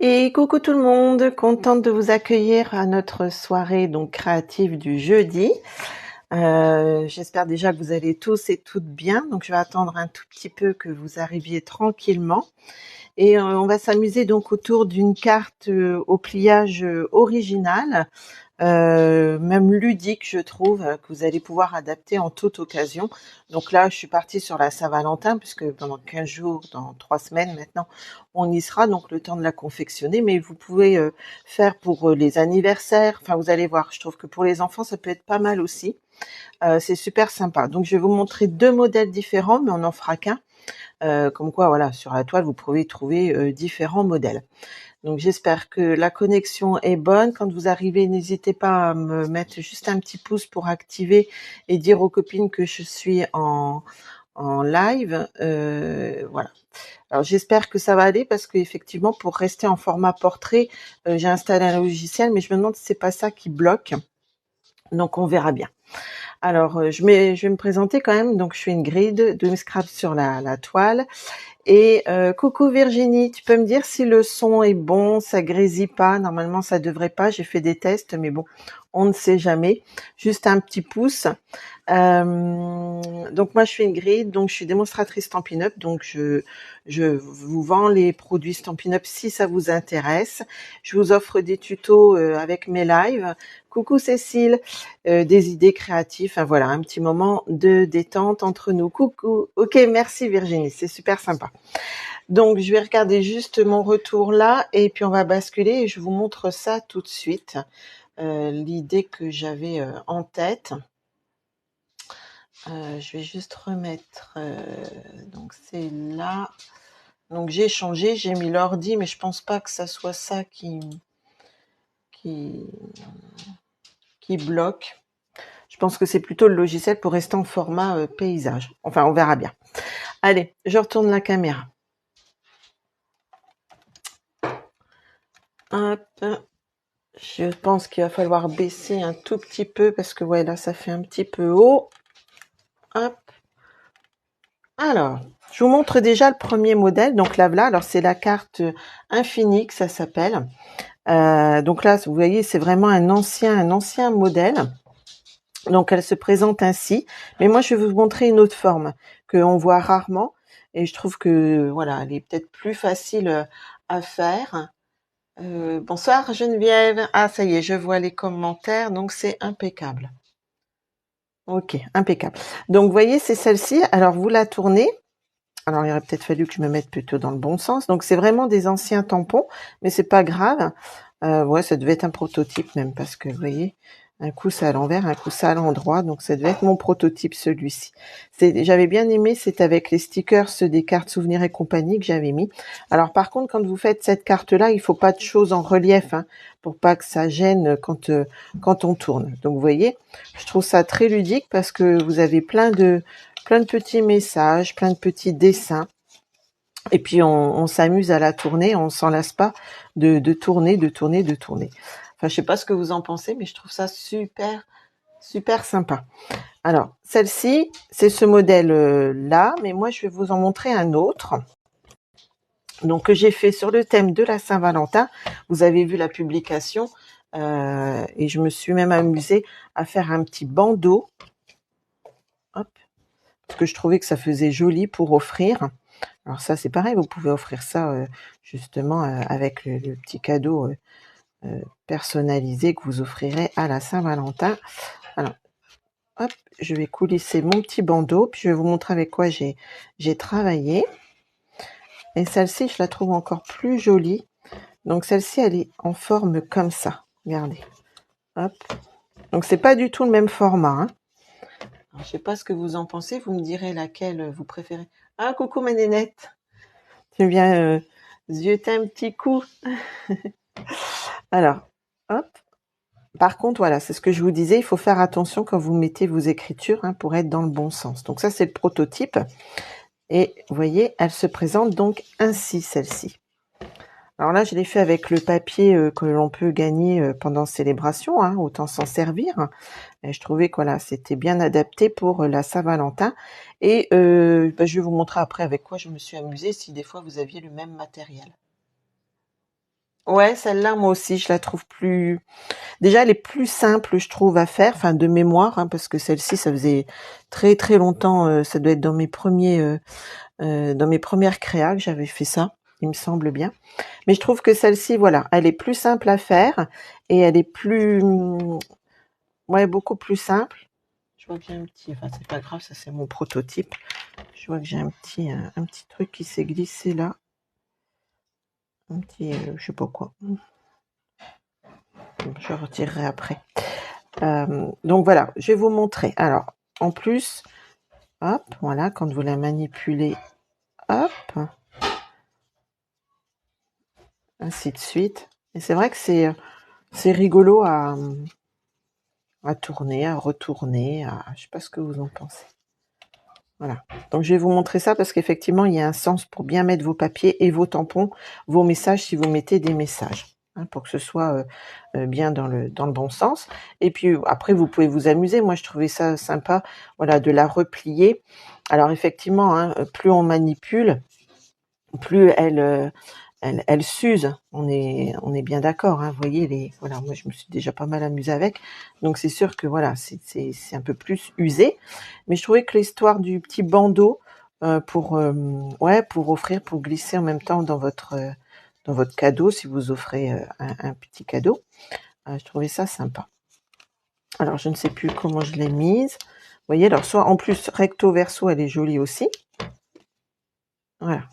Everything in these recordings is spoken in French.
Et coucou tout le monde, contente de vous accueillir à notre soirée donc créative du jeudi. J'espère déjà que vous allez tous et toutes bien. Donc je vais attendre un tout petit peu que vous arriviez tranquillement. Et on va s'amuser donc autour d'une carte au pliage original, même ludique je trouve, que vous allez pouvoir adapter en toute occasion. Donc là, je suis partie sur la Saint-Valentin puisque pendant 15 jours, dans 3 semaines maintenant, on y sera, donc le temps de la confectionner. Mais vous pouvez faire pour les anniversaires. Enfin, vous allez voir, je trouve que pour les enfants, ça peut être pas mal aussi. C'est super sympa. Donc je vais vous montrer 2 modèles différents, mais on n'en fera qu'un. Comme quoi, voilà, sur la toile, vous pouvez trouver différents modèles. Donc j'espère que la connexion est bonne. Quand vous arrivez, n'hésitez pas à me mettre juste un petit pouce pour activer et dire aux copines que je suis en live. Voilà. Alors j'espère que ça va aller parce qu'effectivement, pour rester en format portrait, j'ai installé un logiciel, mais je me demande si c'est pas ça qui bloque. Donc on verra bien. Alors je vais me présenter quand même. Donc je suis Ingrid de Scrap sur la toile. Et coucou Virginie, tu peux me dire si le son est bon, ça grésille pas? Normalement, ça devrait pas. J'ai fait des tests, mais bon, on ne sait jamais. Juste un petit pouce. Donc moi, je suis Ingrid, donc je suis démonstratrice Stampin' Up. Donc je vous vends les produits Stampin' Up si ça vous intéresse. Je vous offre des tutos avec mes lives. Coucou Cécile, des idées créatives. Enfin voilà, un petit moment de détente entre nous. Coucou. Ok, merci Virginie, c'est super sympa. Donc je vais regarder juste mon retour là et puis on va basculer et je vous montre ça tout de suite. L'idée que j'avais en tête. Je vais juste remettre. Donc c'est là. Donc j'ai changé, j'ai mis l'ordi, mais je pense pas que ça soit ça qui bloque. Je pense que c'est plutôt le logiciel pour rester en format paysage. Enfin, on verra bien. Allez, je retourne la caméra. Hop. Je pense qu'il va falloir baisser un tout petit peu parce que ouais, là, ça fait un petit peu haut. Hop. Alors, je vous montre déjà le premier modèle. Donc là, voilà. Alors, c'est la carte Infinix, ça s'appelle. Donc là, vous voyez, c'est vraiment un ancien modèle. Donc, elle se présente ainsi. Mais moi, je vais vous montrer une autre forme qu'on voit rarement. Et je trouve que, voilà, elle est peut-être plus facile à faire. Bonsoir Geneviève. Ah, ça y est, je vois les commentaires. Donc, c'est impeccable. Ok, impeccable. Donc, vous voyez, c'est celle-ci. Alors, vous la tournez. Alors, il aurait peut-être fallu que je me mette plutôt dans le bon sens. Donc, c'est vraiment des anciens tampons, mais c'est pas grave. Ouais, ça devait être un prototype même, parce que, vous voyez, un coup c'est à l'envers, un coup c'est à l'endroit. Donc, ça devait être mon prototype, celui-ci. J'avais bien aimé, c'est avec les stickers des cartes souvenirs et compagnie que j'avais mis. Alors, par contre, quand vous faites cette carte-là, il faut pas de choses en relief, hein, pour pas que ça gêne quand on tourne. Donc, vous voyez, je trouve ça très ludique parce que vous avez plein de petits messages, plein de petits dessins. Et puis on s'amuse à la tourner, on s'en lasse pas de tourner. Enfin, je sais pas ce que vous en pensez, mais je trouve ça super sympa. Alors, celle-ci, c'est ce modèle là, mais moi je vais vous en montrer un autre. Donc que j'ai fait sur le thème de la Saint-Valentin. Vous avez vu la publication et je me suis même amusée à faire un petit bandeau. Hop, parce que je trouvais que ça faisait joli pour offrir. Alors ça, c'est pareil, vous pouvez offrir ça justement avec le petit cadeau personnalisé que vous offrirez à la Saint-Valentin. Alors, hop, je vais coulisser mon petit bandeau, puis je vais vous montrer avec quoi j'ai travaillé. Et celle-ci, je la trouve encore plus jolie. Donc celle-ci, elle est en forme comme ça. Regardez. Hop. Donc c'est pas du tout le même format. Hein. Alors, je sais pas ce que vous en pensez, vous me direz laquelle vous préférez. Ah, coucou ma nénette. Tu viens zioter un petit coup. Alors, hop. Par contre, voilà, c'est ce que je vous disais, il faut faire attention quand vous mettez vos écritures hein, pour être dans le bon sens. Donc ça, c'est le prototype. Et vous voyez, elle se présente donc ainsi, celle-ci. Alors là, je l'ai fait avec le papier que l'on peut gagner pendant célébration, hein, autant s'en servir. Et je trouvais que voilà, c'était bien adapté pour la Saint-Valentin. Et je vais vous montrer après avec quoi je me suis amusée, si des fois vous aviez le même matériel. Ouais, celle-là, moi aussi, je la trouve plus... Déjà, elle est plus simple, je trouve, à faire, enfin, de mémoire, hein, parce que celle-ci, ça faisait très très longtemps, ça doit être dans mes premières créas que j'avais fait ça, il me semble bien. Mais je trouve que celle-ci, voilà, elle est plus simple à faire et elle est plus... Ouais, beaucoup plus simple. Je vois que j'ai un petit... Enfin, c'est pas grave, ça, c'est mon prototype. Je vois que j'ai un petit truc qui s'est glissé là. Un petit... je sais pas quoi. Je retirerai après. Donc voilà, je vais vous montrer. Alors, en plus, hop, voilà, quand vous la manipulez, hop, ainsi de suite. Et c'est vrai que c'est rigolo à tourner, à retourner, je sais pas ce que vous en pensez. Voilà. Donc je vais vous montrer ça parce qu'effectivement, il y a un sens pour bien mettre vos papiers et vos tampons, vos messages si vous mettez des messages, hein, pour que ce soit bien dans le bon sens. Et puis après, vous pouvez vous amuser. Moi, je trouvais ça sympa, voilà, de la replier. Alors effectivement, hein, plus on manipule, plus elle s'use. On est bien d'accord, hein. Vous voyez voilà, moi je me suis déjà pas mal amusée avec. Donc c'est sûr que voilà, c'est un peu plus usé. Mais je trouvais que l'histoire du petit bandeau pour offrir, pour glisser en même temps dans votre cadeau, si vous offrez un petit cadeau, je trouvais ça sympa. Alors je ne sais plus comment je l'ai mise. Vous voyez, alors soit en plus recto verso, elle est jolie aussi. Voilà.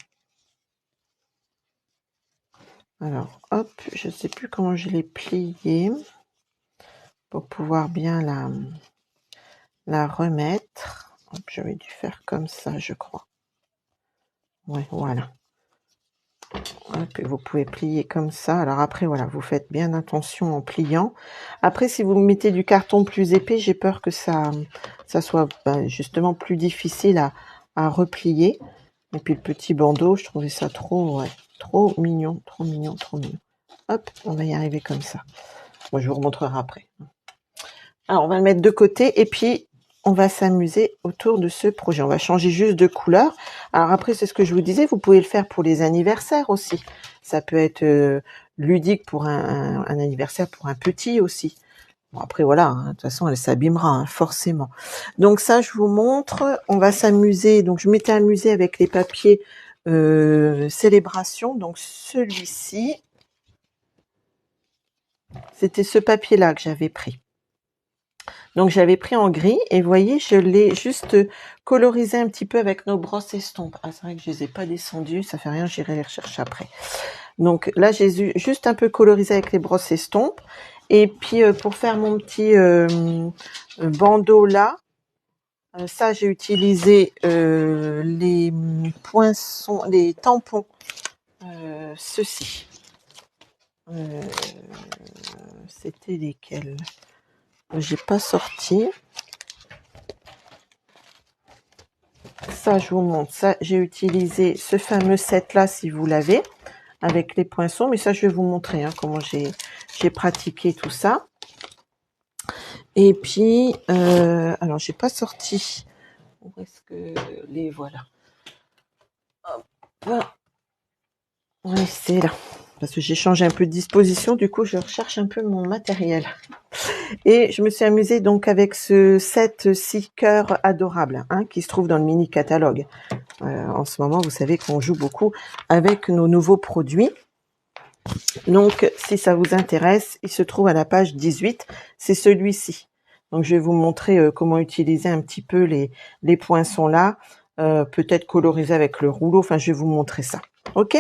Alors, hop, je ne sais plus comment je l'ai pliée pour pouvoir bien la remettre. Hop, j'avais dû faire comme ça, je crois. Ouais, voilà. Hop, vous pouvez plier comme ça. Alors après, voilà, vous faites bien attention en pliant. Après, si vous mettez du carton plus épais, j'ai peur que ça soit justement plus difficile à replier. Et puis le petit bandeau, je trouvais ça trop mignon, trop mignon, trop mignon. Hop, on va y arriver comme ça. Moi, je vous remontrerai après. Alors, on va le mettre de côté et puis on va s'amuser autour de ce projet. On va changer juste de couleur. Alors après, c'est ce que je vous disais, vous pouvez le faire pour les anniversaires aussi. Ça peut être ludique pour un anniversaire pour un petit aussi. Bon, après, voilà, hein, de toute façon, elle s'abîmera, hein, forcément. Donc ça, je vous montre. On va s'amuser. Donc, je m'étais amusée avec les papiers célébration. Donc, celui-ci, c'était ce papier-là que j'avais pris. Donc j'avais pris en gris et vous voyez, je l'ai juste colorisé un petit peu avec nos brosses estampes. Ah, c'est vrai que je les ai pas descendues, ça fait rien, j'irai les rechercher après. Donc là, j'ai juste un peu colorisé avec les brosses estampes. Et puis pour faire mon petit bandeau là, ça j'ai utilisé les poinçons, les tampons, ceux-ci. C'était lesquels? J'ai pas sorti. Ça, je vous montre. Ça, j'ai utilisé ce fameux set-là, si vous l'avez, avec les poinçons. Mais ça, je vais vous montrer comment j'ai pratiqué tout ça. Et puis, alors, j'ai pas sorti. Où est-ce que les voilà? Hop. Oui, c'est là. Parce que j'ai changé un peu de disposition. Du coup, je recherche un peu mon matériel. Et je me suis amusée donc avec ce set 6 cœurs adorable qui se trouve dans le mini catalogue. En ce moment, vous savez qu'on joue beaucoup avec nos nouveaux produits. Donc, si ça vous intéresse, il se trouve à la page 18. C'est celui-ci. Donc, je vais vous montrer comment utiliser un petit peu les poinçons là. Peut-être coloriser avec le rouleau. Enfin, je vais vous montrer ça. OK ?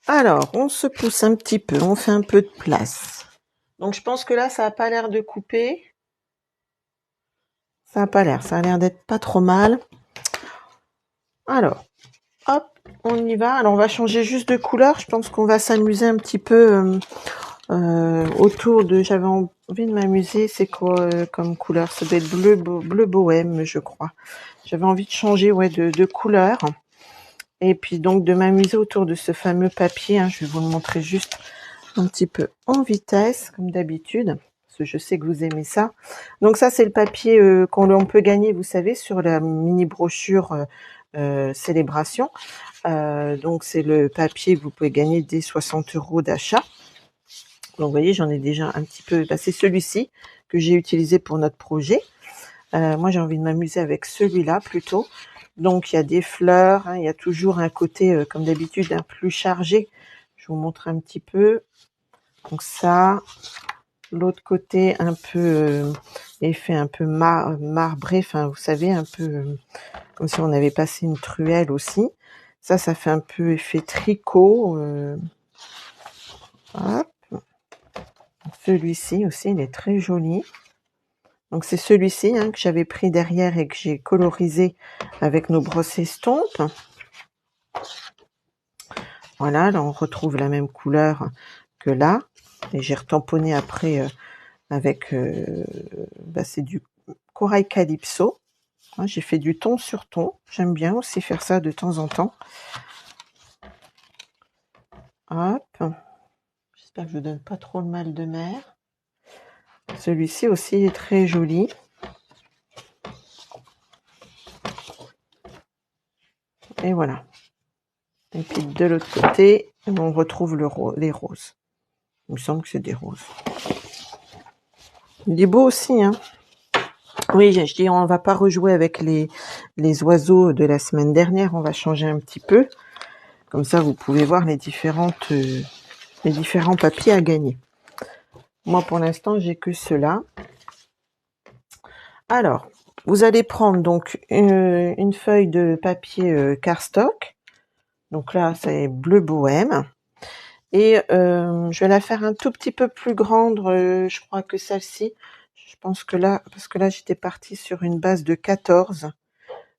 Alors, on se pousse un petit peu. On fait un peu de place. Donc, je pense que là, ça n'a pas l'air de couper. Ça n'a pas l'air. Ça a l'air d'être pas trop mal. Alors, hop, on y va. Alors, on va changer juste de couleur. Je pense qu'on va s'amuser un petit peu autour de... J'avais envie de m'amuser. C'est quoi comme couleur? Ça doit être bleu bohème, je crois. J'avais envie de changer de couleur. Et puis, donc, de m'amuser autour de ce fameux papier. Je vais vous le montrer juste un petit peu en vitesse, comme d'habitude. Parce que je sais que vous aimez ça. Donc, ça, c'est le papier qu'on peut gagner, vous savez, sur la mini brochure célébration. Donc c'est le papier que vous pouvez gagner dès 60 € d'achat. Donc vous voyez, j'en ai déjà un petit peu. C'est celui-ci que j'ai utilisé pour notre projet. Moi j'ai envie de m'amuser avec celui-là plutôt. Donc il y a des fleurs, hein, il y a toujours un côté comme d'habitude un plus chargé. Je vous montre un petit peu. Donc ça, l'autre côté un peu effet un peu marbré, enfin vous savez, un peu comme si on avait passé une truelle aussi. Ça fait un peu effet tricot. Hop. Celui-ci aussi, il est très joli. Donc c'est celui-ci que j'avais pris derrière et que j'ai colorisé avec nos brosses estompes. Voilà, là on retrouve la même couleur que là. Et j'ai retamponné après avec, c'est du corail calypso. J'ai fait du ton sur ton. J'aime bien aussi faire ça de temps en temps. Hop. J'espère que je ne donne pas trop le mal de mer. Celui-ci aussi est très joli. Et voilà. Et puis de l'autre côté, on retrouve les roses. Il me semble que c'est des roses. Il est beau aussi, hein. Oui, je dis, on va pas rejouer avec les oiseaux de la semaine dernière. On va changer un petit peu. Comme ça, vous pouvez voir les différents papiers à gagner. Moi, pour l'instant, j'ai que ceux-là. Alors, vous allez prendre donc une feuille de papier cardstock. Donc là, c'est bleu bohème. Et je vais la faire un tout petit peu plus grande, je crois que celle-ci. Je pense que là, parce que là, j'étais partie sur une base de 14.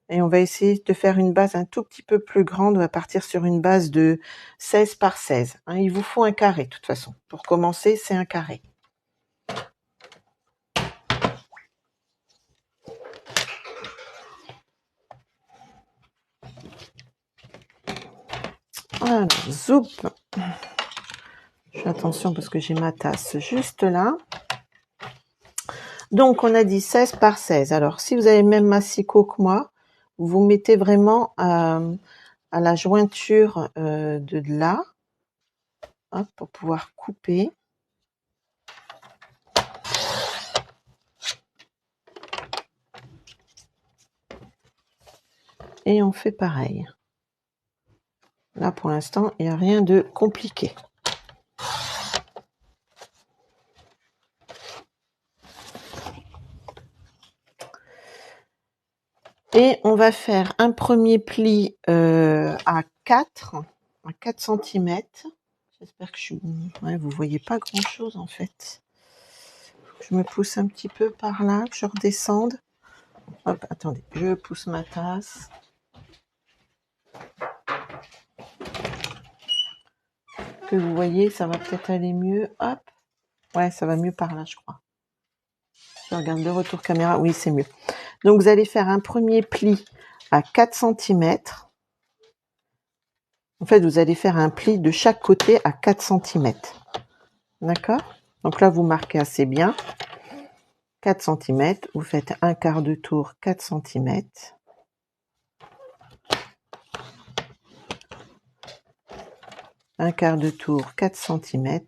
Et on va essayer de faire une base un tout petit peu plus grande. On va partir sur une base de 16 par 16. Il vous faut un carré, de toute façon. Pour commencer, c'est un carré. Alors, zoup. Je fais attention parce que j'ai ma tasse juste là. Donc, on a dit 16 par 16. Alors, si vous avez le même massicot que moi, vous mettez vraiment à la jointure de là, pour pouvoir couper. Et on fait pareil. Là, pour l'instant, il n'y a rien de compliqué. Et on va faire un premier pli à 4 cm. J'espère que vous voyez pas grand chose en fait. Je me pousse un petit peu par là, que je redescende. Hop, attendez, je pousse ma tasse. Que vous voyez, ça va peut-être aller mieux. Hop. Ouais, ça va mieux par là, je crois. Je regarde le retour caméra. Oui, c'est mieux. Donc, vous allez faire un premier pli à 4 cm. En fait, vous allez faire un pli de chaque côté à 4 cm. D'accord? Donc là, vous marquez assez bien. 4 cm. Vous faites un quart de tour, 4 cm. Un quart de tour, 4 cm.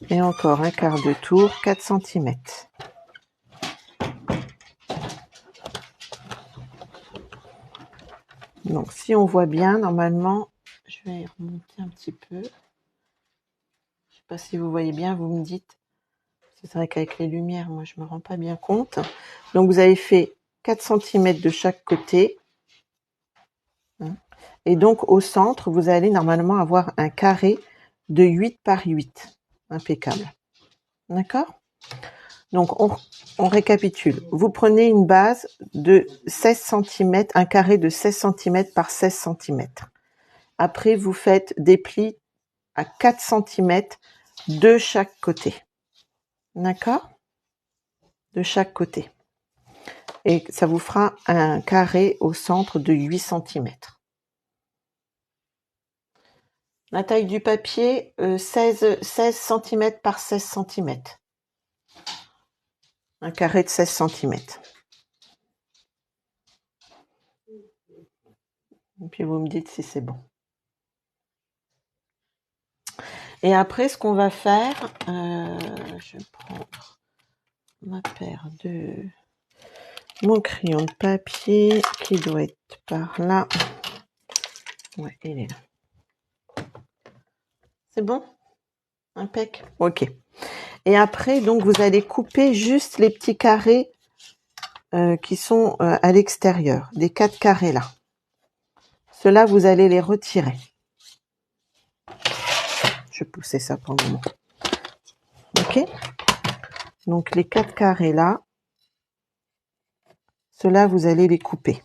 Et encore un quart de tour, 4 cm. Donc, si on voit bien, normalement, je vais remonter un petit peu. Je sais pas si vous voyez bien, vous me dites. C'est vrai qu'avec les lumières, moi, je me rends pas bien compte. Donc, vous avez fait 4 cm de chaque côté. Et donc, au centre, vous allez normalement avoir un carré de 8 par 8. Impeccable. D'accord? Donc, on récapitule. Vous prenez une base de 16 cm, un carré de 16 cm par 16 cm. Après, vous faites des plis à 4 cm de chaque côté. D'accord? De chaque côté. Et ça vous fera un carré au centre de 8 cm. La taille du papier, 16 cm par 16 cm. Un carré de 16 centimètres. Et puis vous me dites si c'est bon. Et après, ce qu'on va faire, je vais prendre ma paire de... mon crayon de papier qui doit être par là. Ouais, il est là. C'est bon? Impec. Ok. Et après, donc, vous allez couper juste les petits carrés qui sont à l'extérieur, des 4 carrés là. Ceux-là, vous allez les retirer. Je vais pousser ça pour le moment. Ok? Donc, les 4 carrés là, ceux-là, vous allez les couper.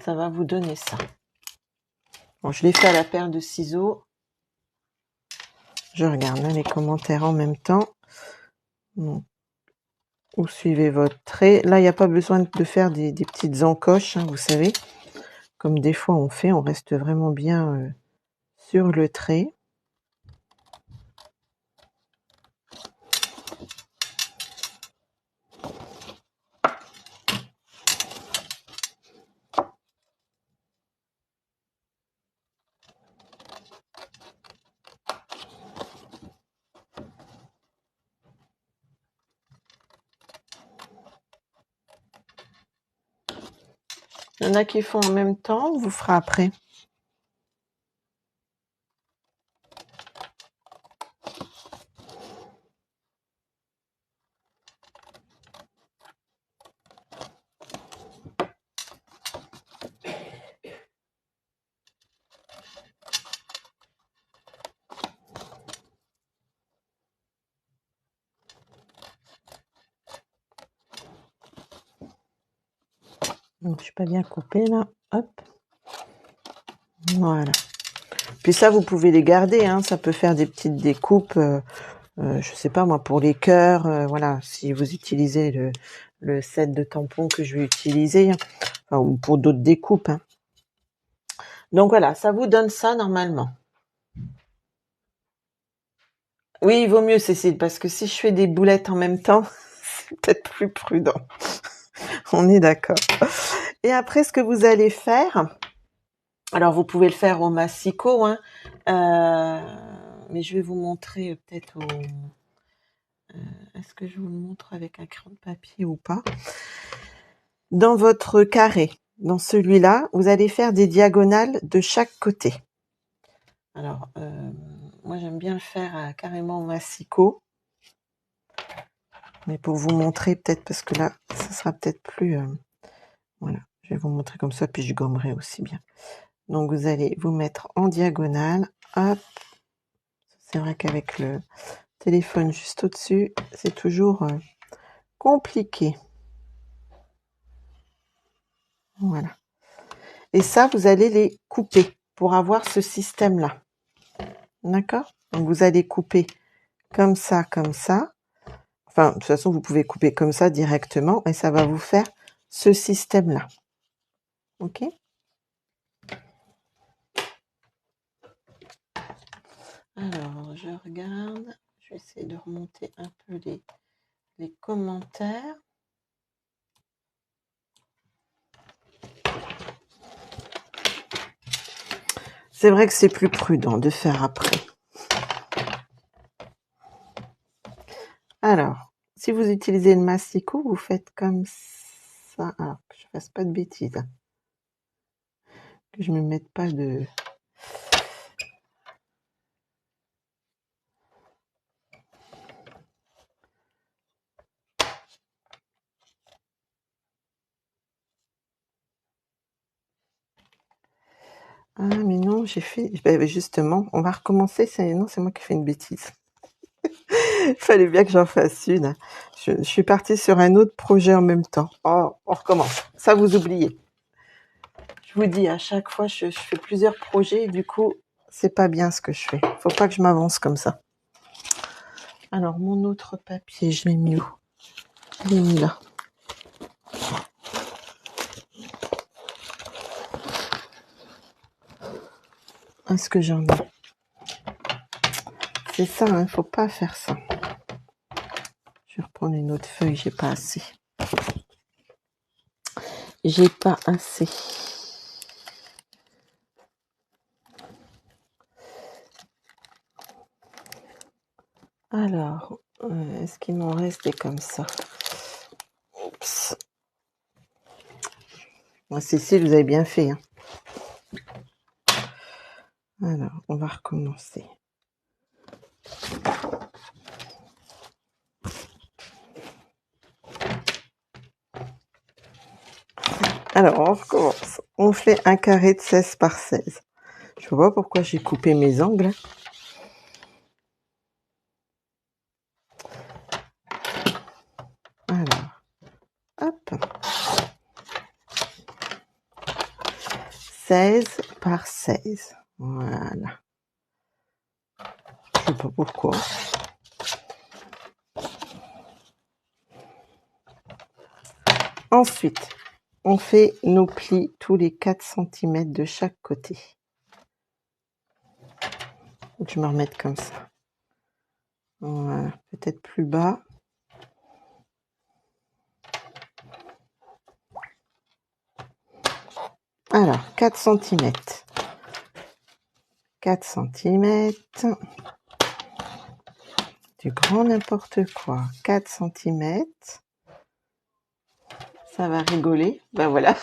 Ça va vous donner ça. Bon, je l'ai fait à la paire de ciseaux. Je regarde là, les commentaires en même temps. Donc, vous suivez votre trait. Là, il n'y a pas besoin de faire des petites encoches, hein, vous savez. Comme des fois on fait, on reste vraiment bien sur le trait. Il y en a qui font en même temps, on vous fera après. Donc, je suis pas bien coupée là. Hop. Voilà. Puis ça, vous pouvez les garder. Hein. Ça peut faire des petites découpes. Je sais pas moi, pour les cœurs. Voilà. Si vous utilisez le set de tampons que je vais utiliser. Enfin, ou pour d'autres découpes. Hein. Donc voilà, ça vous donne ça normalement. Oui, il vaut mieux, Cécile, parce que si je fais des boulettes en même temps, c'est peut-être plus prudent. On est d'accord. Et après, ce que vous allez faire, alors vous pouvez le faire au massicot, hein, mais je vais vous montrer peut-être au... est-ce que je vous le montre avec un crayon de papier ou pas? Dans votre carré, dans celui-là, vous allez faire des diagonales de chaque côté. Alors, moi j'aime bien le faire carrément au massicot. Mais pour vous montrer peut-être, parce que là, ça sera peut-être plus... voilà, je vais vous montrer comme ça, puis je gommerai aussi bien. Donc, vous allez vous mettre en diagonale. Hop. C'est vrai qu'avec le téléphone juste au-dessus, c'est toujours compliqué. Voilà. Et ça, vous allez les couper pour avoir ce système-là. D'accord? Donc, vous allez couper comme ça, comme ça. Enfin, de toute façon, vous pouvez couper comme ça directement et ça va vous faire ce système-là. Ok? Alors, je regarde. Je vais essayer de remonter un peu les commentaires. C'est vrai que c'est plus prudent de faire après. Alors, si vous utilisez le massicot, vous faites comme ça. Alors, que je fasse pas de bêtises. Que je me mette pas de... Ah, mais non, j'ai fait... justement, on va recommencer. Non, c'est moi qui fais une bêtise. Il fallait bien que j'en fasse une. Je suis partie sur un autre projet en même temps. Oh, on recommence. Ça, vous oubliez. Je vous dis, à chaque fois, je fais plusieurs projets. Et du coup, c'est pas bien ce que je fais. Faut pas que je m'avance comme ça. Alors, mon autre papier, je l'ai mis où? Je l'ai mis là. Est-ce que j'en ai? C'est ça, hein, faut pas faire ça. Je vais reprendre une autre feuille, j'ai pas assez. J'ai pas assez. Alors, est-ce qu'il m'en reste des comme ça? Oups. Moi, Cécile, vous avez bien fait. Hein. Alors, on va recommencer. Alors, on recommence. On fait un carré de 16 par 16. Je sais pas pourquoi j'ai coupé mes angles. Alors, hop. 16 par 16. Voilà. Je sais pas pourquoi. Ensuite, on fait nos plis tous les 4 cm de chaque côté. Je vais me remettre comme ça. Voilà, peut-être plus bas. Alors, 4 cm. 4 cm. Du grand n'importe quoi. 4 cm. Ça va rigoler. Ben voilà.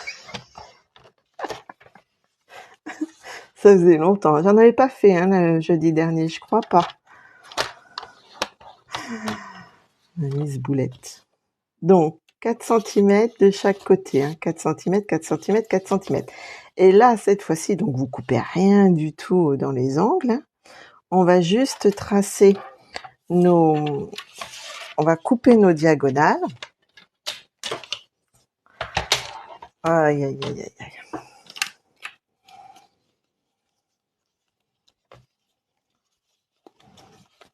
Ça faisait longtemps. J'en avais pas fait le jeudi dernier, je crois pas. La mise boulette. Donc, 4 cm de chaque côté. 4 cm, 4 cm, 4 cm. Et là, cette fois-ci, donc vous coupez rien du tout dans les angles. On va juste tracer on va couper nos diagonales. Aïe, aïe, aïe, aïe, aïe.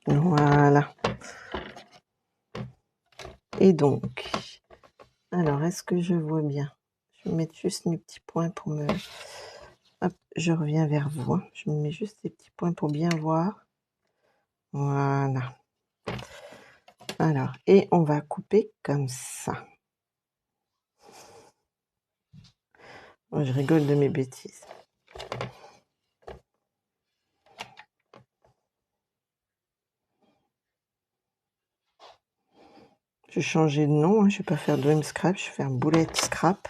Voilà. Et donc, alors, est-ce que je vois bien? Je vais mettre juste mes petits points pour me... Hop, je reviens vers vous. Je me mets juste des petits points pour bien voir. Voilà. Alors, et on va couper comme ça. Moi, je rigole de mes bêtises. Je vais changer de nom. Je vais pas faire Dream Scrap. Je vais faire Boulette Scrap.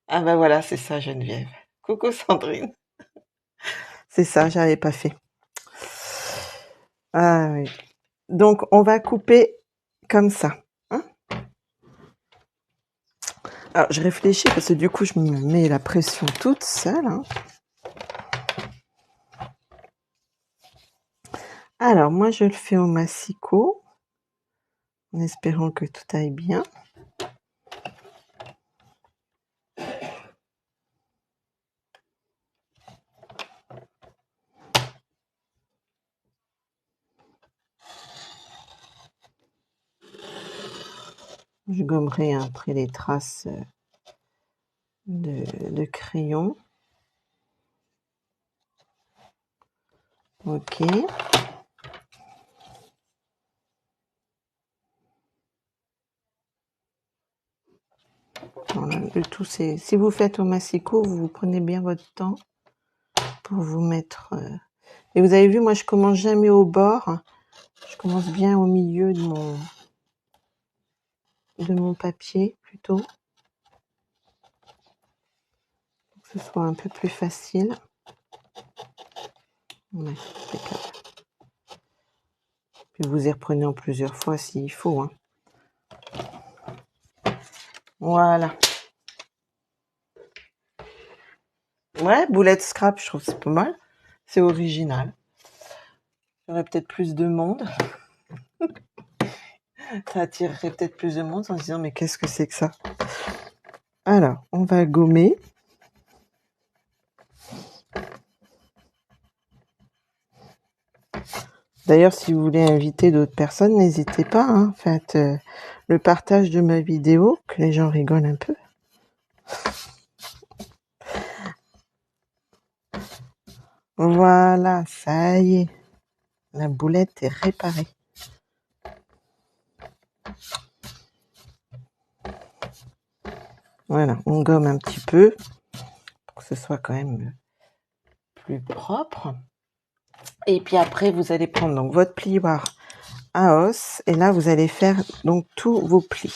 Ah ben voilà, c'est ça, Geneviève. Coucou Sandrine. C'est ça, j'avais pas fait. Ah oui. Donc, on va couper comme ça. Hein. Alors, je réfléchis parce que du coup, je me mets la pression toute seule. Hein. Alors, moi, je le fais au massicot, en espérant que tout aille bien. Je gommerai après les traces de crayon. Ok. Voilà, le tout, c'est... Si vous faites au massicot, vous prenez bien votre temps pour vous mettre... Et vous avez vu, moi, je commence jamais au bord. Je commence bien au milieu de mon papier, plutôt. Pour que ce soit un peu plus facile. Ouais, impeccable. Puis vous y reprenez en plusieurs fois s'il faut. Hein. Voilà. Ouais, boulette scrap, je trouve que c'est pas mal. C'est original. Il y aurait peut-être plus de monde. Ça attirerait peut-être plus de monde en se disant mais qu'est-ce que c'est que ça? Alors, on va gommer. D'ailleurs, si vous voulez inviter d'autres personnes, n'hésitez pas. Hein. Faites le partage de ma vidéo, que les gens rigolent un peu. Voilà, ça y est. la boulette est réparée. Voilà, on gomme un petit peu pour que ce soit quand même plus propre. Et puis après, vous allez prendre donc votre plioir à os et là, vous allez faire donc tous vos plis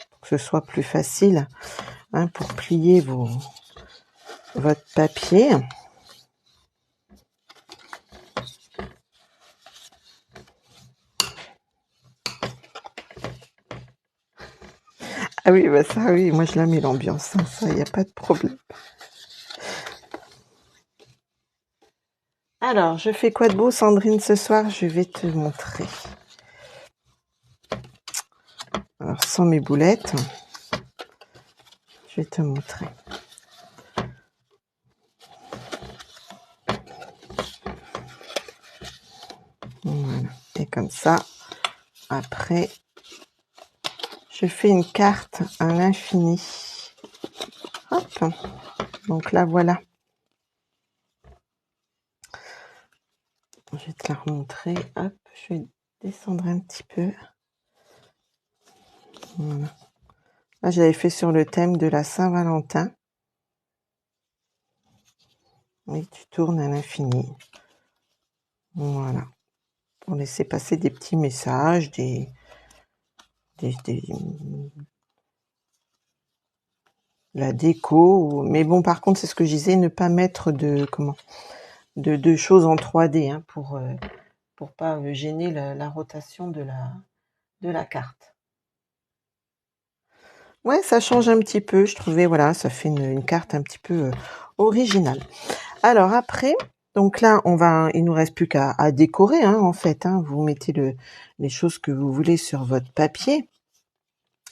pour que ce soit plus facile pour plier votre papier. Ah oui, bah ça, oui, moi je la mets l'ambiance, hein, ça, il n'y a pas de problème. Alors, je fais quoi de beau, Sandrine, ce soir? Je vais te montrer. Alors, sans mes boulettes, je vais te montrer. Voilà. Et comme ça, après, je fais une carte à l'infini. Hop. Donc là, voilà. Je vais te la remontrer. Hop, je vais descendre un petit peu. Voilà. Là, j'avais fait sur le thème de la Saint-Valentin. Et tu tournes à l'infini. Voilà. Pour laisser passer des petits messages, la déco. Mais bon, par contre, c'est ce que je disais, ne pas mettre de choses en 3D pour pas gêner la rotation de la carte. Ouais, ça change un petit peu, je trouvais, voilà, ça fait une carte un petit peu originale. Alors après, donc là, il nous reste plus qu'à décorer, en fait. Vous mettez les choses que vous voulez sur votre papier.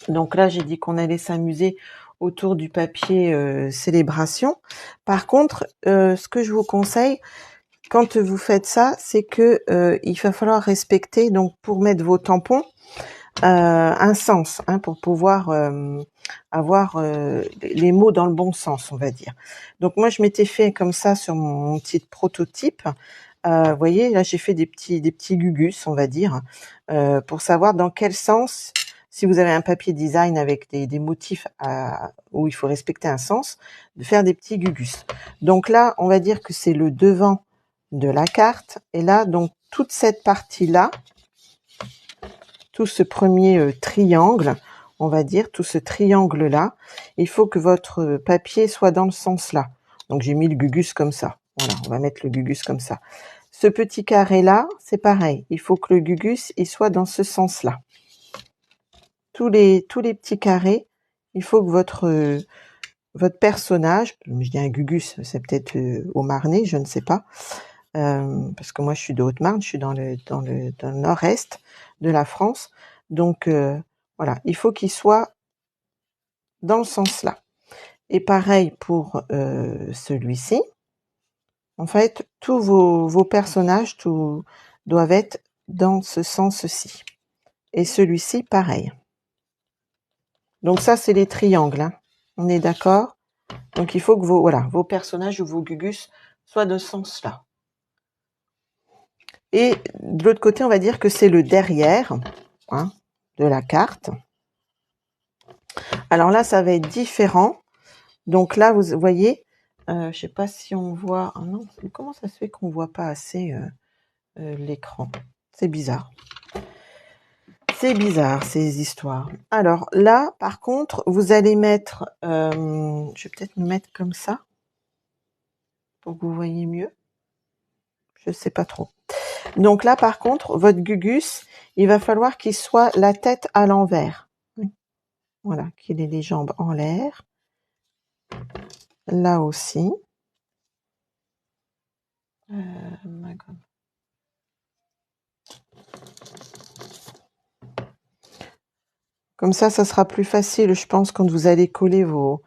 Donc là, j'ai dit qu'on allait s'amuser autour du papier célébration. Par contre, ce que je vous conseille, quand vous faites ça, c'est que il va falloir respecter, donc pour mettre vos tampons, un sens, pour pouvoir avoir les mots dans le bon sens, on va dire. Donc moi, je m'étais fait comme ça sur mon petit prototype. Vous voyez, là, j'ai fait des petits gugus, on va dire, pour savoir dans quel sens, si vous avez un papier design avec des motifs où il faut respecter un sens, de faire des petits gugus. Donc là, on va dire que c'est le devant de la carte. Et là, donc, toute cette partie-là, tout ce premier triangle, on va dire, tout ce triangle-là, il faut que votre papier soit dans le sens-là. Donc, j'ai mis le gugus comme ça. Voilà, on va mettre le gugus comme ça. Ce petit carré-là, c'est pareil. Il faut que le gugus, il soit dans ce sens-là. Tous les petits carrés, il faut que votre personnage, je dis un gugus, c'est peut-être au Marnais, je ne sais pas, parce que moi je suis de Haute-Marne, je suis dans le nord-est de la France, donc voilà, il faut qu'il soit dans le sens là. Et pareil pour celui-ci. En fait, tous vos personnages doivent être dans ce sens-ci. Et celui-ci, pareil. Donc ça, c'est les triangles. On est d'accord? Donc il faut que vos personnages ou vos gugus soient de ce sens-là. Et de l'autre côté, on va dire que c'est le derrière de la carte. Alors là, ça va être différent. Donc là, vous voyez, je sais pas si on voit. Ah non, comment ça se fait qu'on voit pas assez l'écran? C'est bizarre. C'est bizarre ces histoires. Alors là, par contre, vous allez mettre. Je vais peut-être me mettre comme ça pour que vous voyez mieux. Je sais pas trop. Donc là, par contre, votre gugus, il va falloir qu'il soit la tête à l'envers. Voilà, qu'il ait les jambes en l'air. Là aussi. Comme ça sera plus facile, je pense, quand vous allez coller vos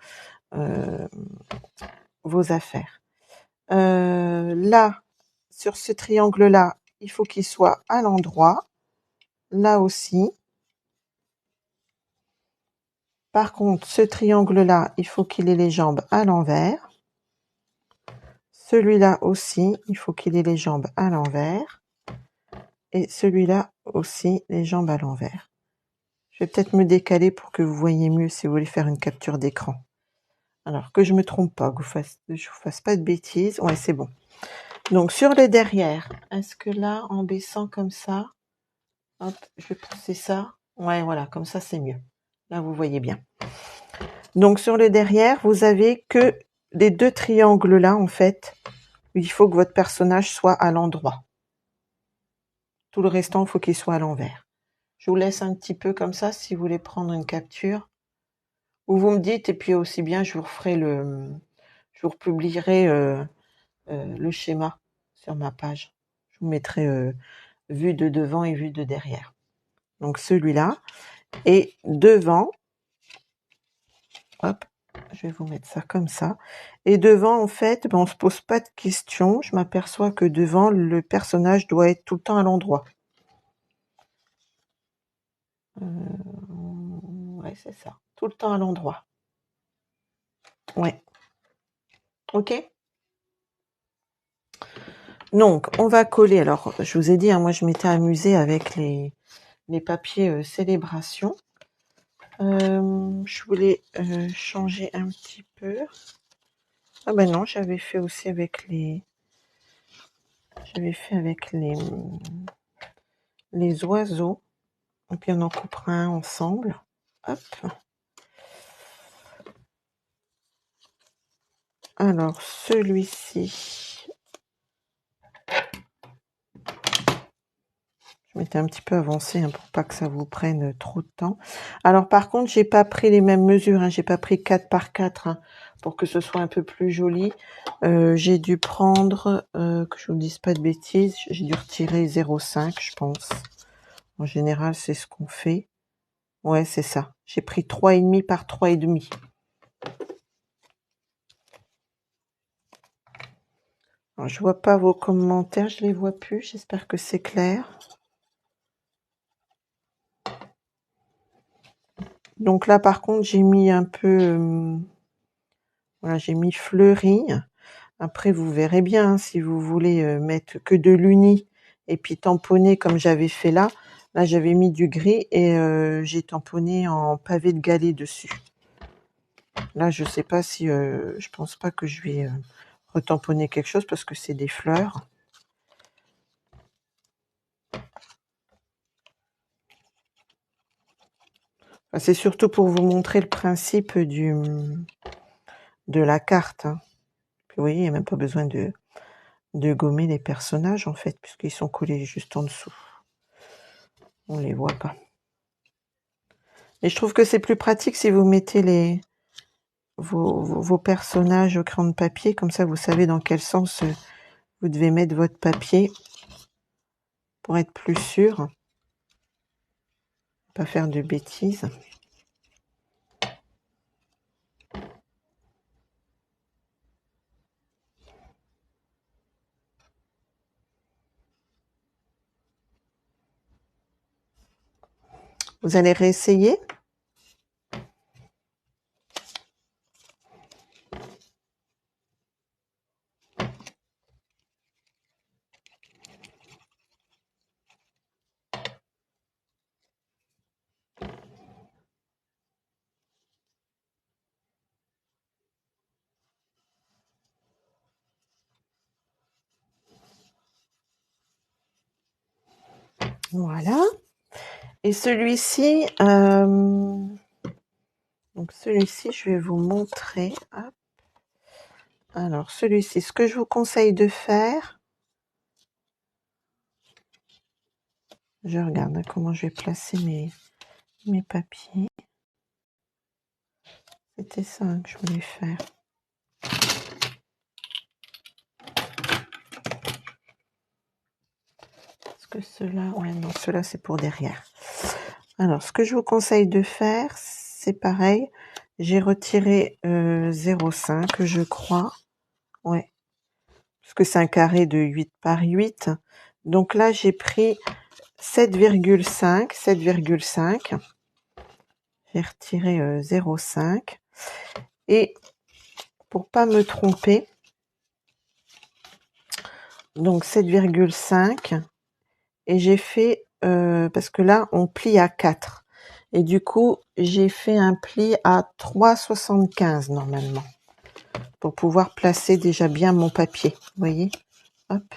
affaires. Là, sur ce triangle-là, il faut qu'il soit à l'endroit. Là aussi. Par contre, ce triangle-là, il faut qu'il ait les jambes à l'envers. Celui-là aussi, il faut qu'il ait les jambes à l'envers. Et celui-là aussi, les jambes à l'envers. Je vais peut-être me décaler pour que vous voyez mieux si vous voulez faire une capture d'écran. Alors, que je me trompe pas, que je vous fasse pas de bêtises. Ouais, c'est bon. Donc, sur le derrière, est-ce que là, en baissant comme ça, hop, je vais pousser ça. Ouais, voilà, comme ça, c'est mieux. Là, vous voyez bien. Donc, sur le derrière, vous avez que les deux triangles là, en fait. Il faut que votre personnage soit à l'endroit. Tout le restant, il faut qu'il soit à l'envers. Je vous laisse un petit peu comme ça si vous voulez prendre une capture. Ou vous me dites, et puis aussi bien, je vous republierai le schéma sur ma page. Je vous mettrai vue de devant et vue de derrière. Donc celui-là. Et devant, hop, je vais vous mettre ça comme ça. Et devant, en fait, on se pose pas de questions. Je m'aperçois que devant, le personnage doit être tout le temps à l'endroit. Ouais, c'est ça. Tout le temps à l'endroit. Ouais. Ok. Donc, on va coller. Alors, je vous ai dit, moi, je m'étais amusée avec les papiers célébration. Je voulais changer un petit peu. Ah ben non, j'avais fait aussi avec les... J'avais fait avec les oiseaux. Et puis on en coupera un ensemble. Hop. Alors, celui-ci. Je m'étais un petit peu avancée pour pas que ça vous prenne trop de temps. Alors par contre, j'ai pas pris les mêmes mesures. J'ai pas pris 4 par 4 pour que ce soit un peu plus joli. J'ai dû prendre, que je vous dise pas de bêtises, j'ai dû retirer 0,5 je pense. En général, c'est ce qu'on fait. Ouais, c'est ça. J'ai pris 3,5 par 3,5. Alors, je vois pas vos commentaires, je les vois plus. J'espère que c'est clair. Donc là, par contre, j'ai mis un peu... voilà, j'ai mis fleuri. Après, vous verrez bien, si vous voulez mettre que de l'uni et puis tamponner comme j'avais fait là. Là, j'avais mis du gris et j'ai tamponné en pavé de galets dessus. Là, je sais pas si... je pense pas que je vais retamponner quelque chose parce que c'est des fleurs. Enfin, c'est surtout pour vous montrer le principe de la carte. Puis, vous voyez, il n'y a même pas besoin de gommer les personnages, en fait, puisqu'ils sont collés juste en dessous. On les voit pas. Et je trouve que c'est plus pratique si vous mettez vos personnages au crayon de papier, comme ça vous savez dans quel sens vous devez mettre votre papier pour être plus sûr, pas faire de bêtises. Vous allez réessayer. Voilà. Et celui-ci, donc celui-ci, je vais vous montrer. Hop. Alors, celui-ci, ce que je vous conseille de faire, je regarde comment je vais placer mes papiers. C'était ça que je voulais faire. Est-ce que ceux-là... Ouais, non, ceux-là, c'est pour derrière. Alors, ce que je vous conseille de faire, c'est pareil. J'ai retiré 0,5, je crois. Ouais. Parce que c'est un carré de 8 par 8. Donc là, j'ai pris 7,5. J'ai retiré 0,5. Et pour pas me tromper, donc 7,5 et j'ai fait, parce que là, on plie à 4 et du coup, j'ai fait un pli à 3,75 normalement pour pouvoir placer déjà bien mon papier. Vous voyez? Hop.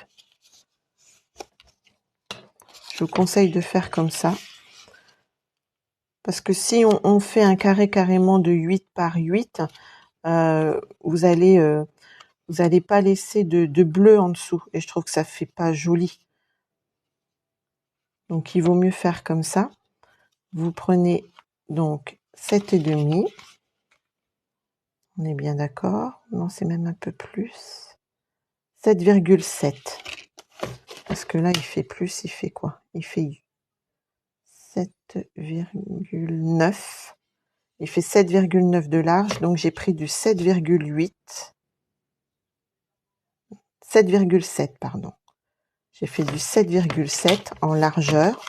Je vous conseille de faire comme ça. Parce que si on fait un carré carrément de 8 par 8, vous allez pas laisser de bleu en dessous. Et je trouve que ça fait pas joli. Donc, il vaut mieux faire comme ça. Vous prenez donc 7,5. On est bien d'accord? Non, c'est même un peu plus. 7,7. Parce que là, il fait plus, il fait quoi? Il fait 7,9. Il fait 7,9 de large, donc j'ai pris du 7,8. 7,7, pardon. J'ai fait du 7,7 en largeur.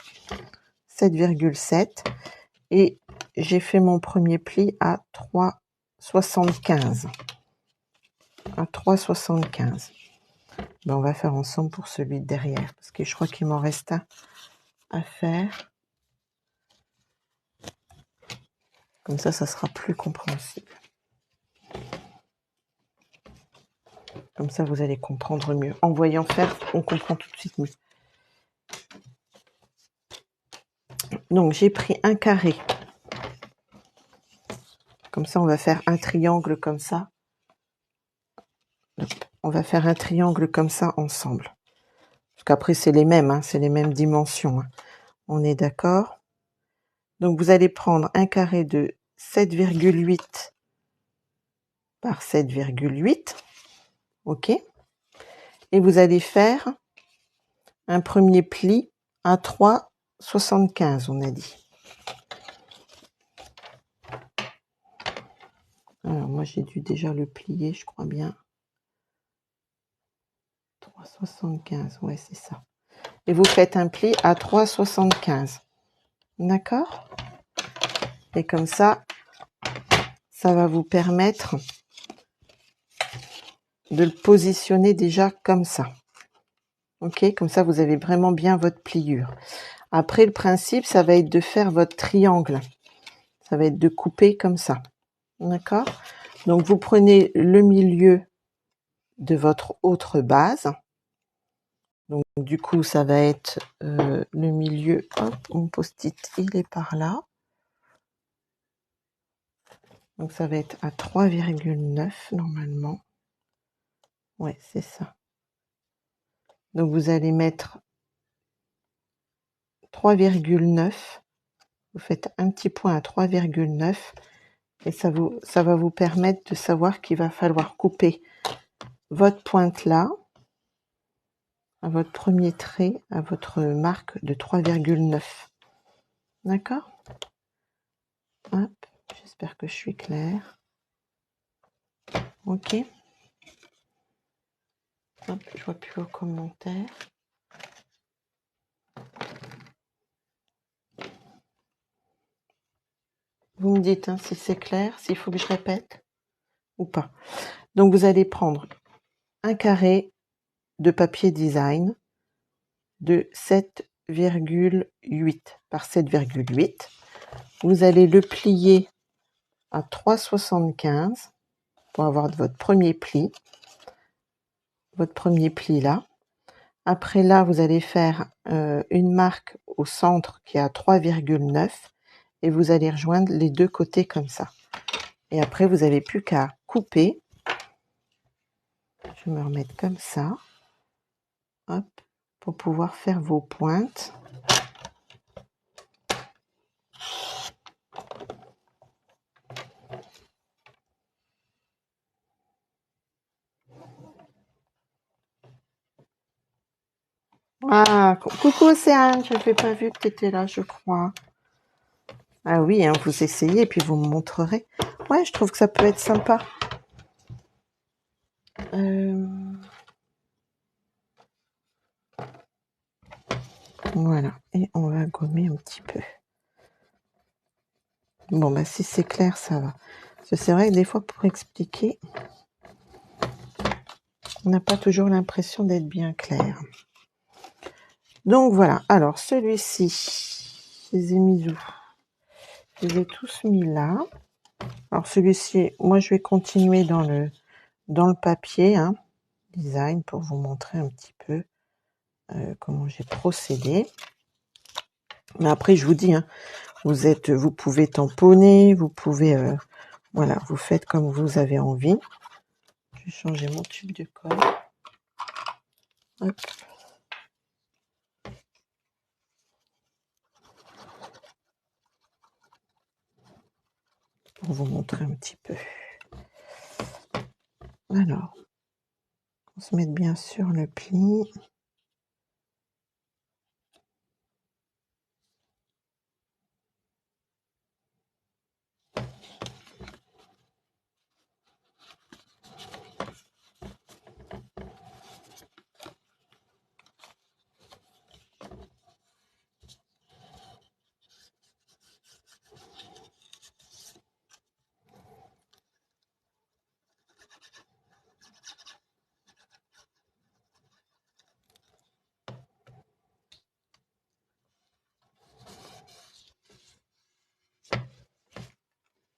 7,7. Et j'ai fait mon premier pli à 3,75. À 3,75. Ben, on va faire ensemble pour celui de derrière, parce que je crois qu'il m'en reste un à faire. Comme ça sera plus compréhensible. Comme ça, vous allez comprendre mieux. En voyant faire, on comprend tout de suite mieux. Donc, j'ai pris un carré. Comme ça, on va faire un triangle comme ça. On va faire un triangle comme ça ensemble. Parce qu'après, c'est les mêmes, hein, c'est les mêmes dimensions. Hein. On est d'accord? Donc, vous allez prendre un carré de 7,8 par 7,8. OK? Et vous allez faire un premier pli à 3,75, on a dit. Alors, moi, j'ai dû déjà le plier, je crois bien. 3,75, ouais, c'est ça. Et vous faites un pli à 3,75. D'accord? Et comme ça va vous permettre de le positionner déjà comme ça. OK? Comme ça, vous avez vraiment bien votre pliure. Après, le principe, ça va être de faire votre triangle. Ça va être de couper comme ça. D'accord? Donc, vous prenez le milieu de votre autre base. Donc, du coup, ça va être le milieu. Hop, mon post-it, il est par là. Donc, ça va être à 3,9 normalement. Ouais, c'est ça. Donc, vous allez mettre 3,9. Vous faites un petit point à 3,9 et ça va vous permettre de savoir qu'il va falloir couper votre pointe là, à votre premier trait, à votre marque de 3,9. D'accord? Hop, j'espère que je suis claire. OK. Hop, je vois plus vos commentaires. Vous me dites hein, si c'est clair, s'il faut que je répète ou pas. Donc, vous allez prendre un carré de papier design de 7,8 par 7,8. Vous allez le plier à 3,75 pour avoir votre premier pli. Votre premier pli là. Après là, vous allez faire une marque au centre qui est à 3,9 et vous allez rejoindre les deux côtés comme ça. Et après, vous n'avez plus qu'à couper. Je vais me remettre comme ça. Hop, pour pouvoir faire vos pointes. Ah, coucou Océane, je n'avais pas vu que tu étais là, je crois. Ah oui, hein, vous essayez et puis vous me montrerez. Ouais, je trouve que ça peut être sympa. Voilà, et on va gommer un petit peu. Bon, bah si c'est clair, ça va. Parce que c'est vrai que des fois, pour expliquer, On n'a pas toujours l'impression d'être bien clair. Donc voilà. Alors celui-ci, je les ai mis où? Je les ai tous mis là. Alors celui-ci, moi je vais continuer dans le papier design pour vous montrer un petit peu comment j'ai procédé. Mais après je vous dis, vous pouvez tamponner, vous pouvez voilà, vous faites comme vous avez envie. Je vais changer mon tube de colle. Hop. Pour vous montrer un petit peu. Alors, on se met bien sur le pli.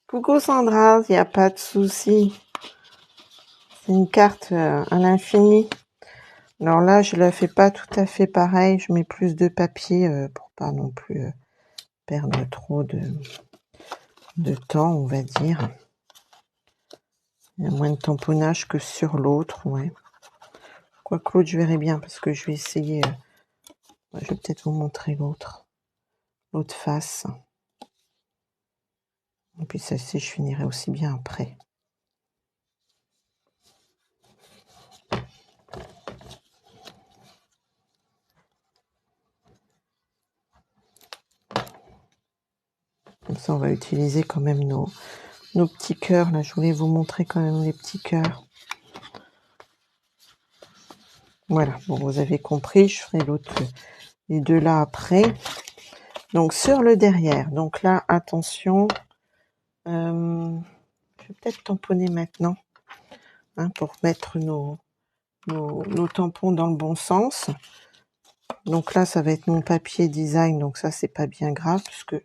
Coucou Sandra, il n'y a pas de souci. C'est une carte à l'infini. Alors là, je la fais pas tout à fait pareil. Je mets plus de papier pour pas non plus perdre trop de temps, on va dire. Il y a moins de tamponnage que sur l'autre, ouais. Quoique l'autre, je verrai bien parce que je vais essayer. Je vais peut-être vous montrer l'autre face. Et puis celle-ci, je finirai aussi bien après. Comme ça, on va utiliser quand même nos petits cœurs. Là, je voulais vous montrer quand même les petits cœurs. Voilà, bon, vous avez compris, je ferai les deux là après. Donc, sur le derrière. Donc là, attention. Je vais peut-être tamponner maintenant pour mettre nos tampons dans le bon sens. Donc là, ça va être mon papier design. Donc ça, c'est pas bien grave puisque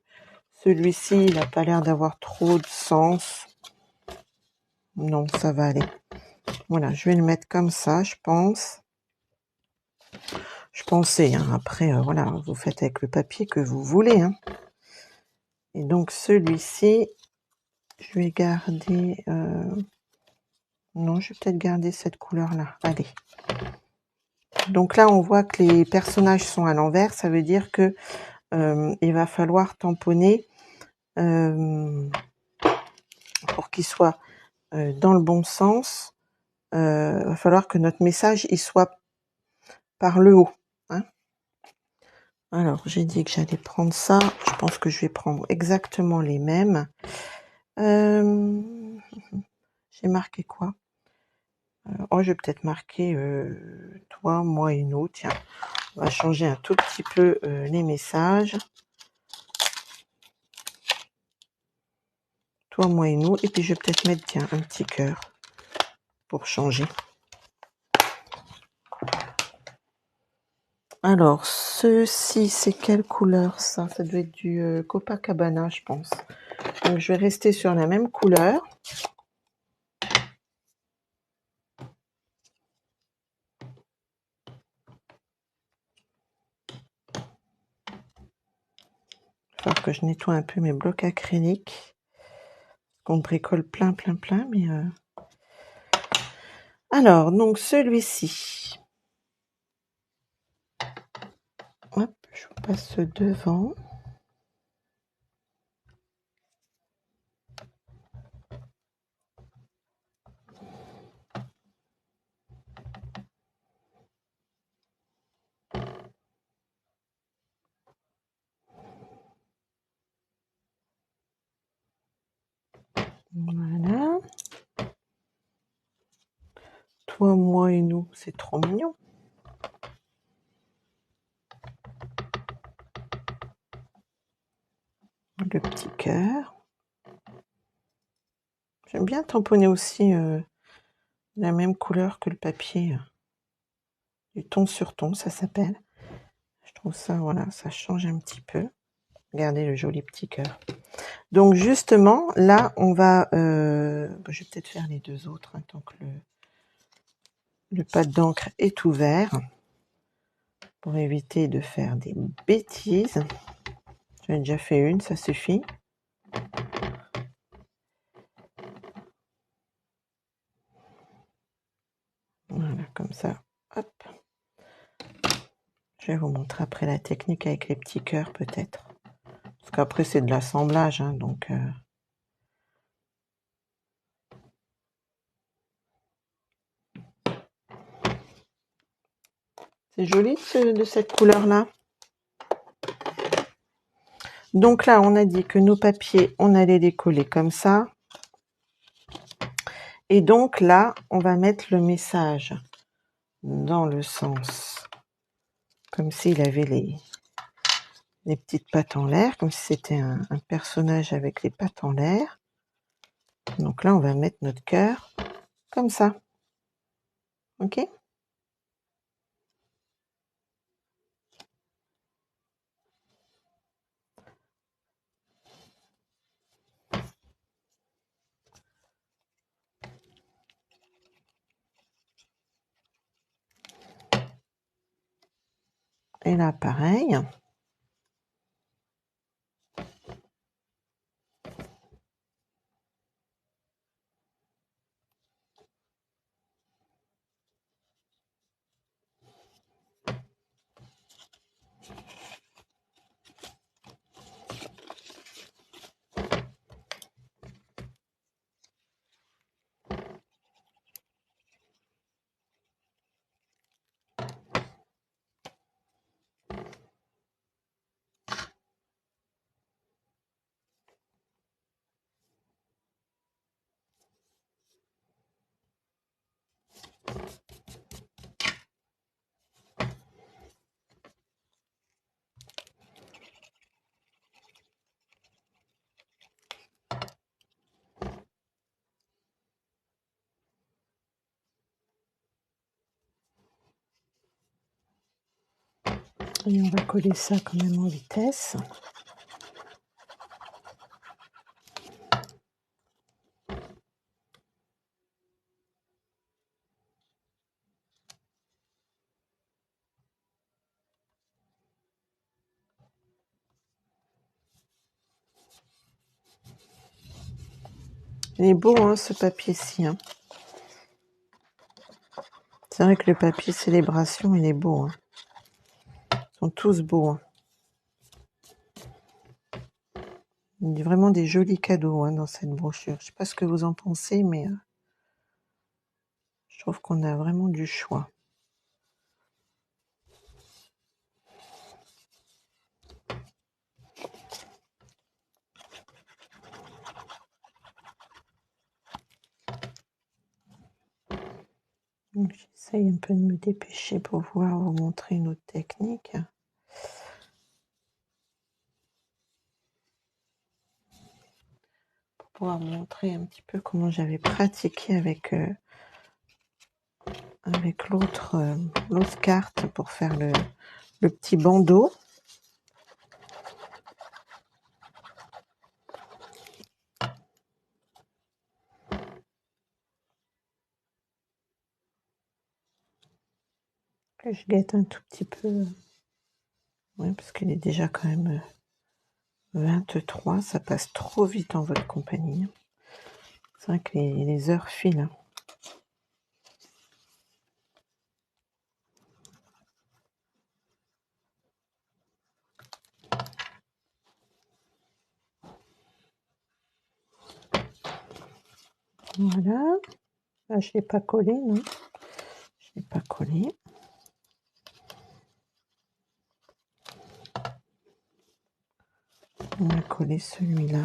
celui-ci, il n'a pas l'air d'avoir trop de sens. Non, ça va aller. Voilà, je vais le mettre comme ça, je pense. Je pensais, après, voilà, vous faites avec le papier que vous voulez. Et donc, celui-ci, je vais garder... non, je vais peut-être garder cette couleur-là. Allez. Donc là, on voit que les personnages sont à l'envers. Ça veut dire que il va falloir tamponner pour qu'ils soient dans le bon sens. Il va falloir que notre message il soit par le haut. Alors, j'ai dit que j'allais prendre ça. Je pense que je vais prendre exactement les mêmes. J'ai marqué quoi? Je vais peut-être marquer toi, moi et nous. Tiens, on va changer un tout petit peu les messages. Toi, moi et nous. Et puis, je vais peut-être mettre, tiens, un petit cœur pour changer. Alors, ceci, c'est quelle couleur ça? Ça doit être du Copacabana, je pense. Donc, je vais rester sur la même couleur. Il va falloir que je nettoie un peu mes blocs acryliques. Qu'on bricole plein, mais... Alors, donc, celui-ci. Hop, je vous passe devant. Voilà. Toi, moi et nous, c'est trop mignon. Le petit cœur. J'aime bien tamponner aussi la même couleur que le papier, du ton sur ton, ça s'appelle. Je trouve ça, voilà, ça change un petit peu. Regardez le joli petit cœur. Donc justement, là, on va... je vais peut-être faire les deux autres, tant que le pad d'encre est ouvert, pour éviter de faire des bêtises. J'en ai déjà fait une, ça suffit. Voilà, comme ça. Hop. Je vais vous montrer après la technique avec les petits cœurs, peut-être. Parce qu'après, c'est de l'assemblage, hein, donc... C'est joli de cette couleur-là. Donc là, on a dit que nos papiers, on allait les coller comme ça. Et donc là, on va mettre le message dans le sens, comme s'il avait les petites pattes en l'air, comme si c'était un personnage avec les pattes en l'air. Donc là, on va mettre notre cœur comme ça. Ok ? Et là, pareil. Et on va coller ça quand même en vitesse. Il est beau, hein, ce papier-ci. Hein. C'est vrai que le papier célébration, il est beau. Hein. Ils sont tous beaux. Hein. Il y a vraiment des jolis cadeaux, hein, dans cette brochure. Je ne sais pas ce que vous en pensez, mais je trouve qu'on a vraiment du choix. J'essaye un peu de me dépêcher pour pouvoir vous montrer une autre technique. Pour pouvoir vous montrer un petit peu comment j'avais pratiqué avec l'autre carte pour faire le petit bandeau. Que je guette un tout petit peu. Oui, parce qu'il est déjà quand même 23. Ça passe trop vite en votre compagnie. C'est vrai que les heures filent. Voilà. Là, je ne l'ai pas collé, non. Je ne l'ai pas collé. On va coller celui-là.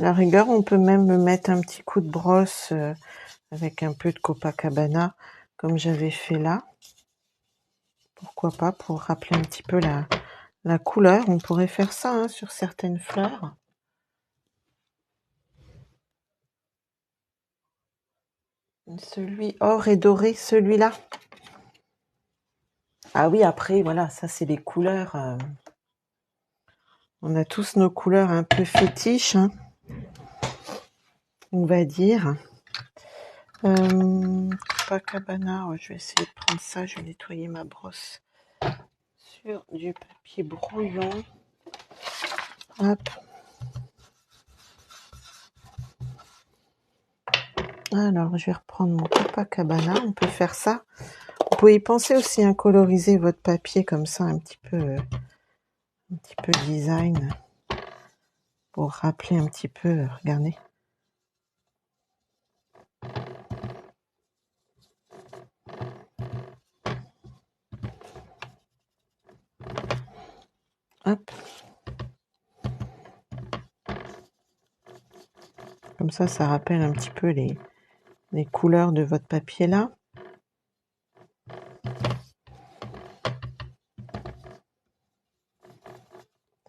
À la rigueur, on peut même mettre un petit coup de brosse avec un peu de Copacabana, comme j'avais fait là. Pourquoi pas, pour rappeler un petit peu la couleur. On pourrait faire ça hein, sur certaines fleurs. Celui or et doré, celui-là. Ah oui, après, voilà, ça c'est les couleurs. On a tous nos couleurs un peu fétiches, hein, on va dire. Copacabana, je vais essayer de prendre ça, je vais nettoyer ma brosse sur du papier brouillon. Hop. Alors, je vais reprendre mon Copacabana, on peut faire ça. Vous pouvez y penser aussi, hein, coloriser votre papier comme ça, un petit peu design, pour rappeler un petit peu, regardez. Hop. Comme ça rappelle un petit peu les couleurs de votre papier là.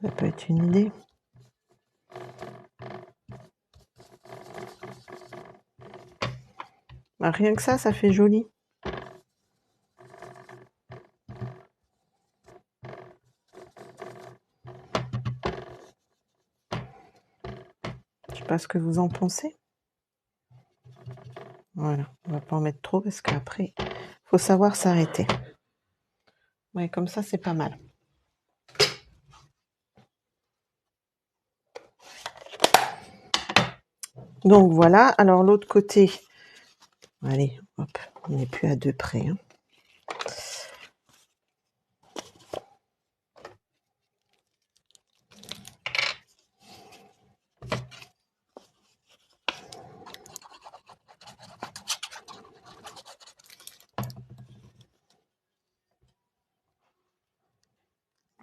Ça peut être une idée. Bah, rien que ça fait joli. Je sais pas ce que vous en pensez. Voilà, on va pas en mettre trop parce qu'après, faut savoir s'arrêter. Ouais, comme ça, c'est pas mal. Donc voilà, alors l'autre côté, allez, hop, on n'est plus à deux près. Hein.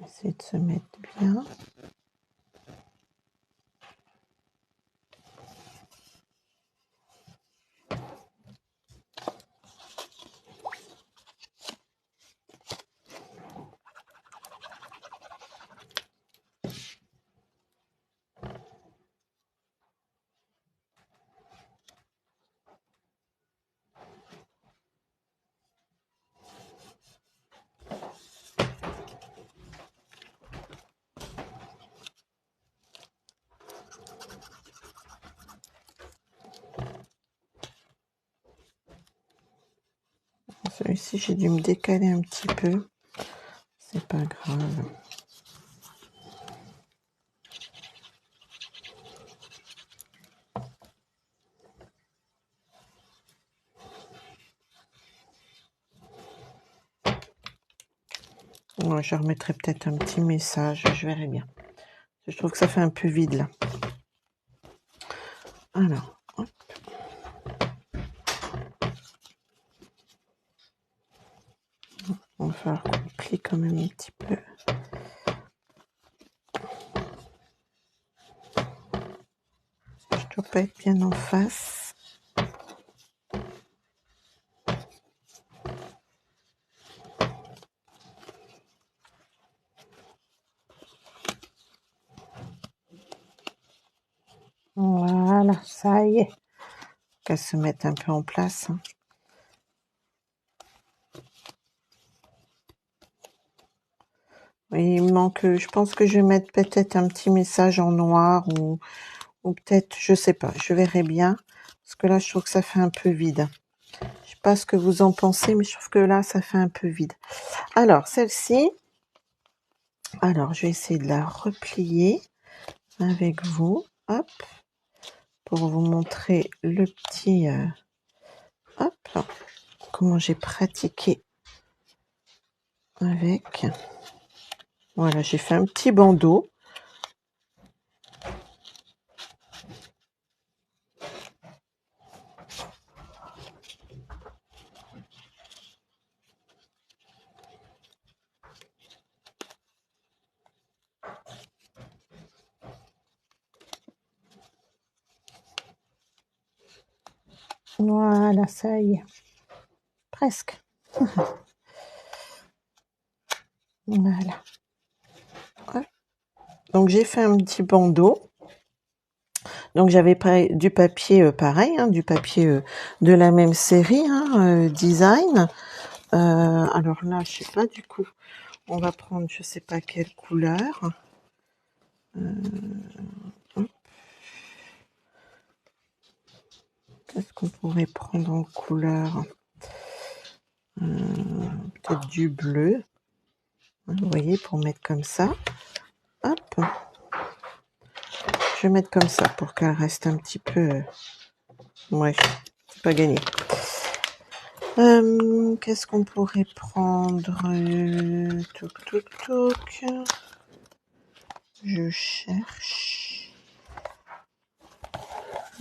Essayer de se mettre bien. Celui-ci, j'ai dû me décaler un petit peu. C'est pas grave. Moi, je remettrai peut-être un petit message, je verrai bien. Je trouve que ça fait un peu vide là. Alors, hop. On va falloir qu'on plie quand même un petit peu. Je dois pas être bien en face. Voilà, ça y est. Qu'elle se mette un peu en place. Hein. Il manque, je pense que je vais mettre peut-être un petit message en noir ou peut-être, je sais pas, je verrai bien. Parce que là, je trouve que ça fait un peu vide. Je sais pas ce que vous en pensez, mais je trouve que là, ça fait un peu vide. Alors, celle-ci, alors, je vais essayer de la replier avec vous. Hop. Pour vous montrer le petit... hop. Comment j'ai pratiqué avec. Voilà, j'ai fait un petit bandeau. Voilà, ça y est. Presque. Voilà. Ouais. Donc j'ai fait un petit bandeau. Donc j'avais du papier pareil, hein, du papier de la même série, hein, design. Alors là, je sais pas du coup. On va prendre, je sais pas quelle couleur. Qu'est-ce qu'on pourrait prendre en couleur? Peut-être du bleu. Vous voyez, pour mettre comme ça. Hop. Je vais mettre comme ça pour qu'elle reste un petit peu... Ouais, c'est pas gagné. Qu'est-ce qu'on pourrait prendre? Toc, toc, toc. Je cherche.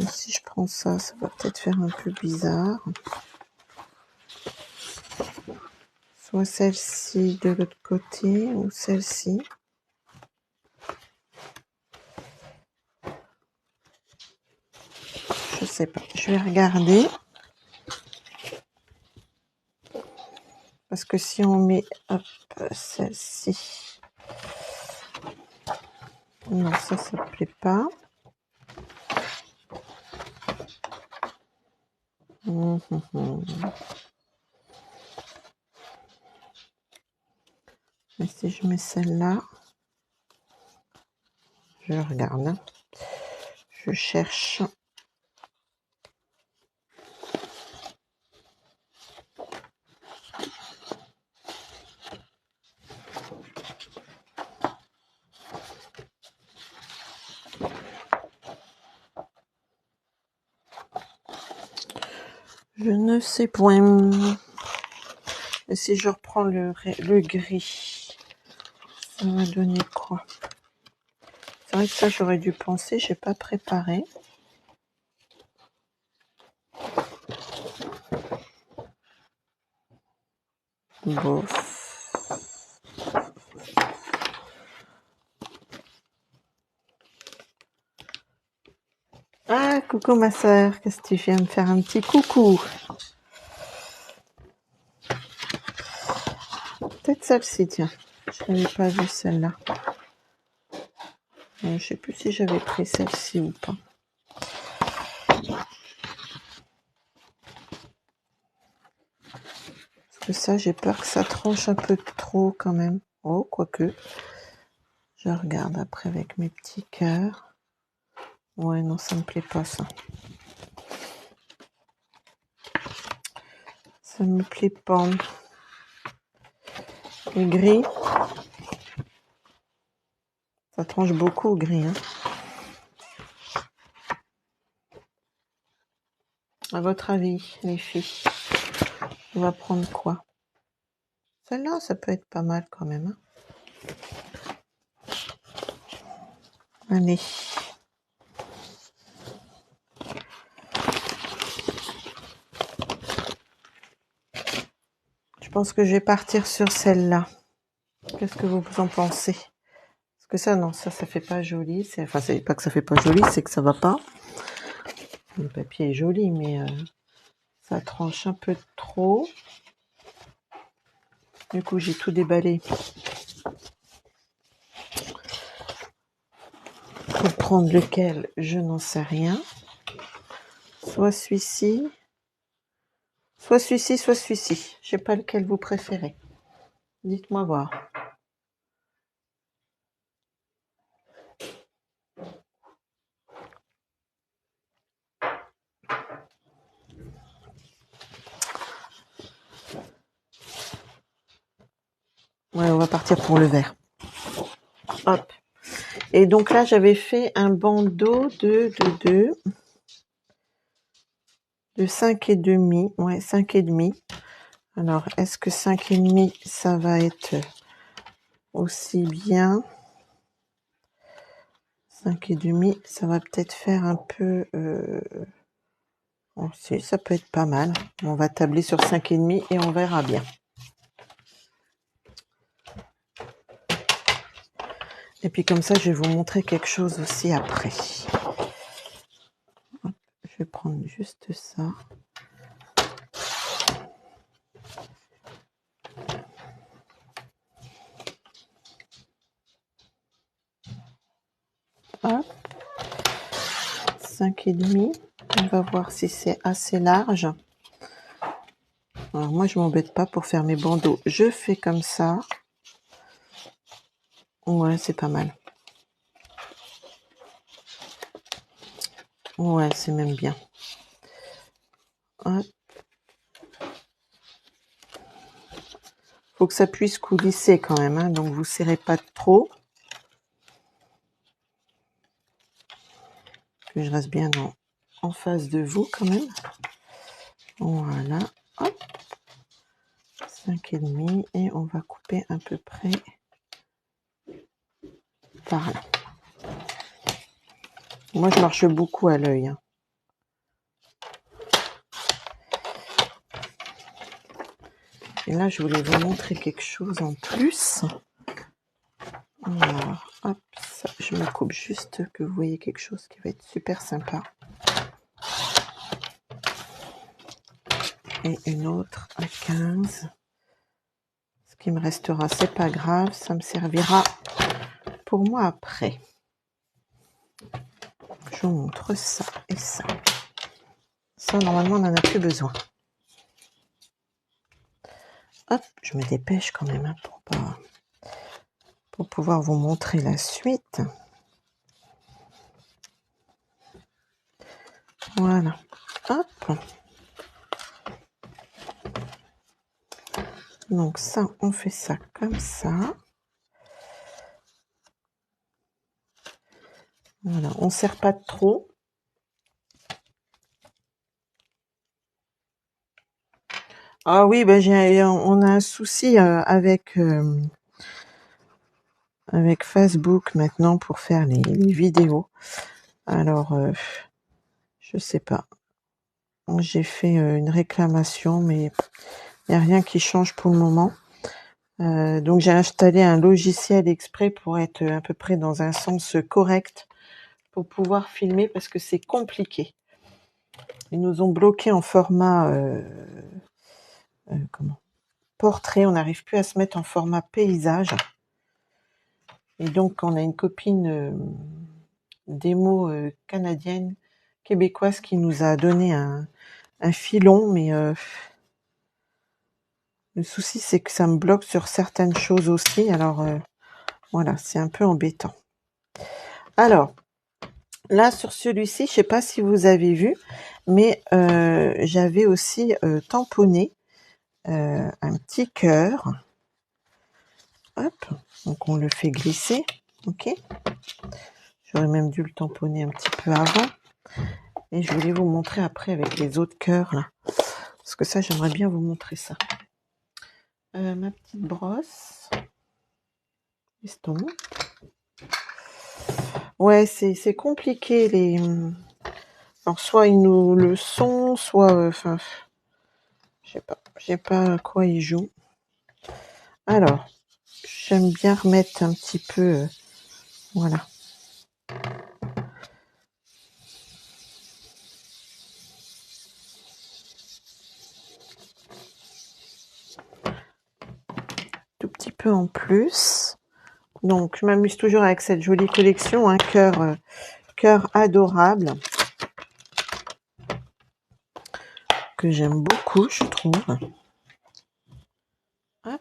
Et si je prends ça, ça va peut-être faire un peu bizarre. Soit celle-ci de l'autre côté ou celle-ci. Je sais pas. Je vais regarder. Parce que si on met, hop, celle-ci. Non, ça ne plaît pas. Mais si je mets celle-là, je regarde. Je cherche. Je ne sais point. Et si je reprends le gris, ça va donner quoi? C'est vrai que ça, j'aurais dû penser, j'ai pas préparé. Bof. Ah, coucou ma sœur, qu'est-ce que tu viens me faire un petit coucou? Peut-être celle-ci, tiens. Je n'avais pas vu celle-là. Je sais plus si j'avais pris celle-ci ou pas. Parce que ça, j'ai peur que ça tranche un peu trop quand même. Oh, quoique. Je regarde après avec mes petits cœurs. Ouais, non, ça me plaît pas ça. Ça me plaît pas. Le gris. Ça tranche beaucoup au gris. Hein. À votre avis, les filles, on va prendre quoi? Celle-là, ça peut être pas mal quand même. Hein. Allez. Je pense que je vais partir sur celle-là. Qu'est-ce que vous en pensez? Parce que ça, non, ça fait pas joli. Enfin, c'est pas que ça fait pas joli, c'est que ça va pas. Le papier est joli, mais ça tranche un peu trop. Du coup, j'ai tout déballé. Pour prendre lequel, je n'en sais rien. Soit celui-ci. Soit celui-ci, soit celui-ci. Je sais pas lequel vous préférez. Dites-moi voir. Ouais, on va partir pour le vert. Hop. Et donc là, j'avais fait un bandeau de 5,5. Ouais, 5,5. Alors, est-ce que 5,5, ça va être aussi bien? 5,5, ça va peut-être faire un peu... Bon, si, ça peut être pas mal. On va tabler sur 5,5 et on verra bien. Et puis comme ça, je vais vous montrer quelque chose aussi après. Hop, je vais prendre juste ça. 5,5. On va voir si c'est assez large. Alors moi, je m'embête pas pour faire mes bandeaux. Je fais comme ça. Ouais, c'est pas mal. Ouais, c'est même bien. Hop. Faut que ça puisse coulisser quand même, hein, donc vous serrez pas trop. Que je reste bien en face de vous quand même. Voilà. Hop. 5,5 et on va couper à peu près par là. Moi, je marche beaucoup à l'œil. Hein. Et là, je voulais vous montrer quelque chose en plus. Alors, hop, ça, je me coupe juste que vous voyez quelque chose qui va être super sympa. Et une autre à 15. Ce qui me restera, c'est pas grave, ça me servira pour moi après. Je vous montre ça et ça. Ça, normalement, on n'en a plus besoin. Hop, je me dépêche quand même hein, pour pouvoir vous montrer la suite. Voilà. Hop. Donc ça, on fait ça comme ça. Voilà, on ne serre pas trop. Ah oui, ben on a un souci avec Facebook maintenant pour faire les vidéos. Alors, je sais pas. J'ai fait une réclamation, mais il n'y a rien qui change pour le moment. Donc j'ai installé un logiciel exprès pour être à peu près dans un sens correct pour pouvoir filmer parce que c'est compliqué. Ils nous ont bloqué en format portrait, on n'arrive plus à se mettre en format paysage. Et donc on a une copine démo canadienne, québécoise qui nous a donné un filon, mais le souci c'est que ça me bloque sur certaines choses aussi, alors voilà, c'est un peu embêtant. Alors, là sur celui-ci, je sais pas si vous avez vu, mais j'avais aussi tamponné un petit cœur. Hop, donc on le fait glisser, ok. J'aurais même dû le tamponner un petit peu avant. Et je voulais vous montrer après avec les autres cœurs là. Parce que ça, j'aimerais bien vous montrer ça. Ma petite brosse. Estompe. Ouais, c'est compliqué les. Alors soit ils nous le sont, soit enfin, je sais pas à quoi ils jouent. Alors, j'aime bien remettre un petit peu, voilà. Tout petit peu en plus. Donc, je m'amuse toujours avec cette jolie collection, un cœur adorable que j'aime beaucoup, je trouve. Hop.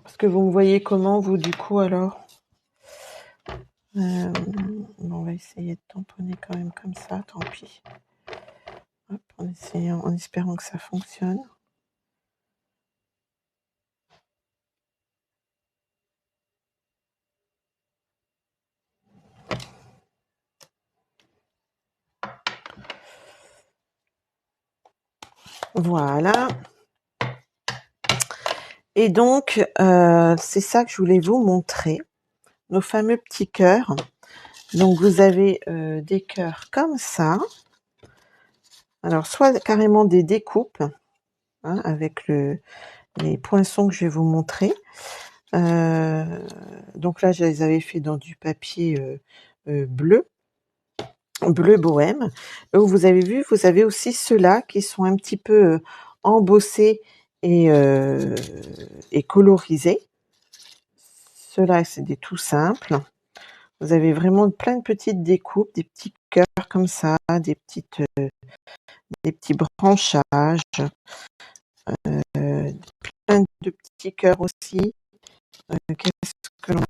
Parce que vous me voyez comment, vous, du coup, alors bon, on va essayer de tamponner quand même comme ça, tant pis. Hop, en espérant que ça fonctionne. Voilà. Et donc, c'est ça que je voulais vous montrer. Nos fameux petits cœurs. Donc, vous avez des cœurs comme ça. Alors, soit carrément des découpes, hein, avec les poinçons que je vais vous montrer. Donc là, je les avais fait dans du papier bleu bohème. Vous avez vu, vous avez aussi ceux-là qui sont un petit peu embossés et colorisés. Ceux-là, c'est des tout simples. Vous avez vraiment plein de petites découpes, des petits cœurs comme ça, des petits branchages, plein de petits cœurs aussi. Qu'est-ce que l'on a?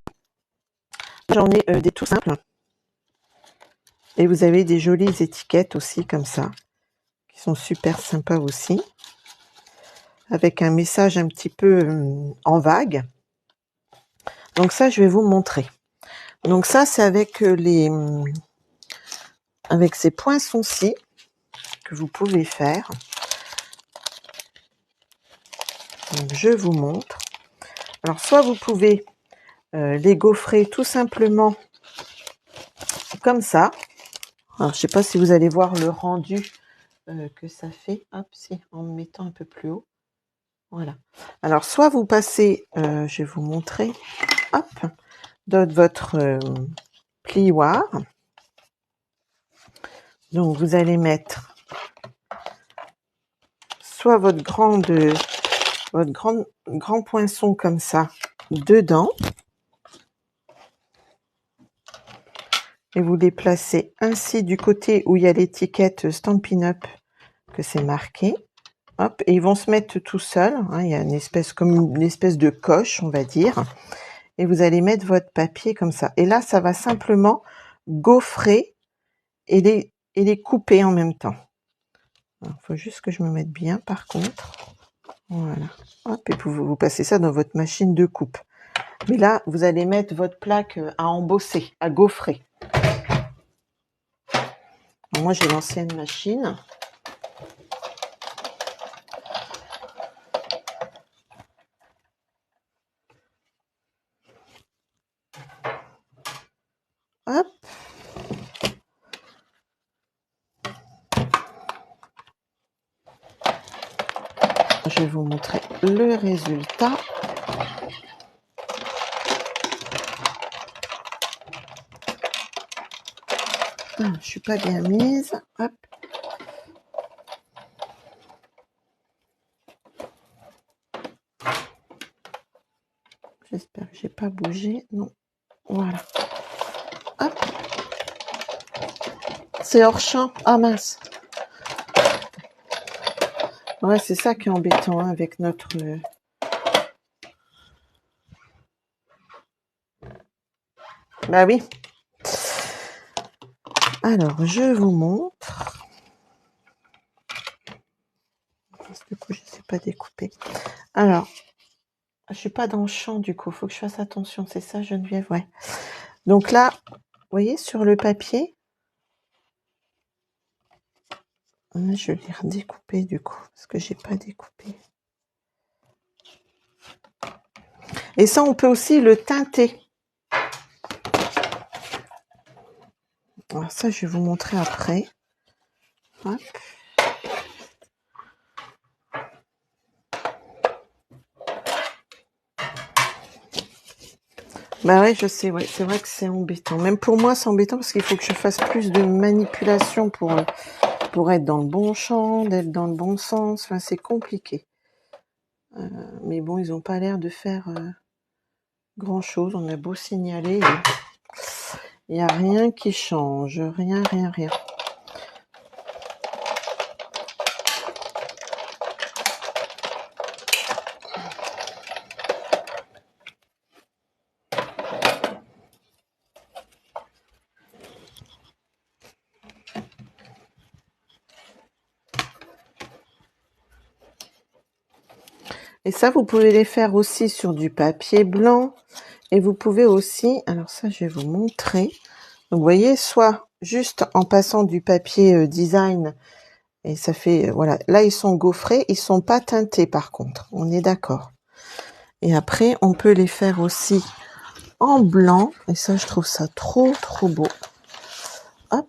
J'en ai des tout simples. Et vous avez des jolies étiquettes aussi comme ça, qui sont super sympas aussi, avec un message un petit peu en vague. Donc ça, je vais vous montrer. Donc ça, c'est avec avec ces poinçons-ci que vous pouvez faire. Donc je vous montre. Alors soit vous pouvez les gaufrer tout simplement comme ça. Alors je sais pas si vous allez voir le rendu que ça fait. Hop, si, en me mettant un peu plus haut. Voilà. Alors soit vous passez, je vais vous montrer, hop, de votre plioir. Donc vous allez mettre soit votre grand poinçon comme ça dedans. Et vous les placez ainsi du côté où il y a l'étiquette Stampin' Up que c'est marqué. Hop, et ils vont se mettre tout seuls. Hein, il y a une espèce de coche, on va dire. Et vous allez mettre votre papier comme ça. Et là, ça va simplement gaufrer et les couper en même temps. Il faut juste que je me mette bien par contre. Voilà. Hop, et vous passez ça dans votre machine de coupe. Mais là, vous allez mettre votre plaque à embosser, à gaufrer. Alors moi, j'ai l'ancienne machine. Hop. Je vais vous montrer le résultat. Ah, je suis pas bien mise. Hop. J'espère que j'ai pas bougé. Non. Voilà. Hop. C'est hors champ. Ah mince. Ouais, c'est ça qui est embêtant hein, avec notre... Bah oui. Alors, je vous montre. Du coup, je ne sais pas découper. Alors, je suis pas dans le champ du coup. Il faut que je fasse attention. C'est ça, Geneviève? Ouais. Donc là, vous voyez, sur le papier, je vais les redécouper du coup, parce que j'ai pas découpé. Et ça, on peut aussi le teinter. Alors ça, je vais vous montrer après. Hop. Bah ouais, je sais, ouais, c'est vrai que c'est embêtant. Même pour moi, c'est embêtant parce qu'il faut que je fasse plus de manipulation pour être dans le bon champ, d'être dans le bon sens. Enfin, c'est compliqué. Mais bon, ils n'ont pas l'air de faire grand-chose. On a beau signaler, il n'y a rien qui change. Rien. Et ça, vous pouvez les faire aussi sur du papier blanc. Et vous pouvez aussi, alors ça, je vais vous montrer. Donc, vous voyez, soit juste en passant du papier design, et ça fait, voilà. Là, ils sont gaufrés, ils sont pas teintés par contre. On est d'accord. Et après, on peut les faire aussi en blanc. Et ça, je trouve ça trop beau. Hop.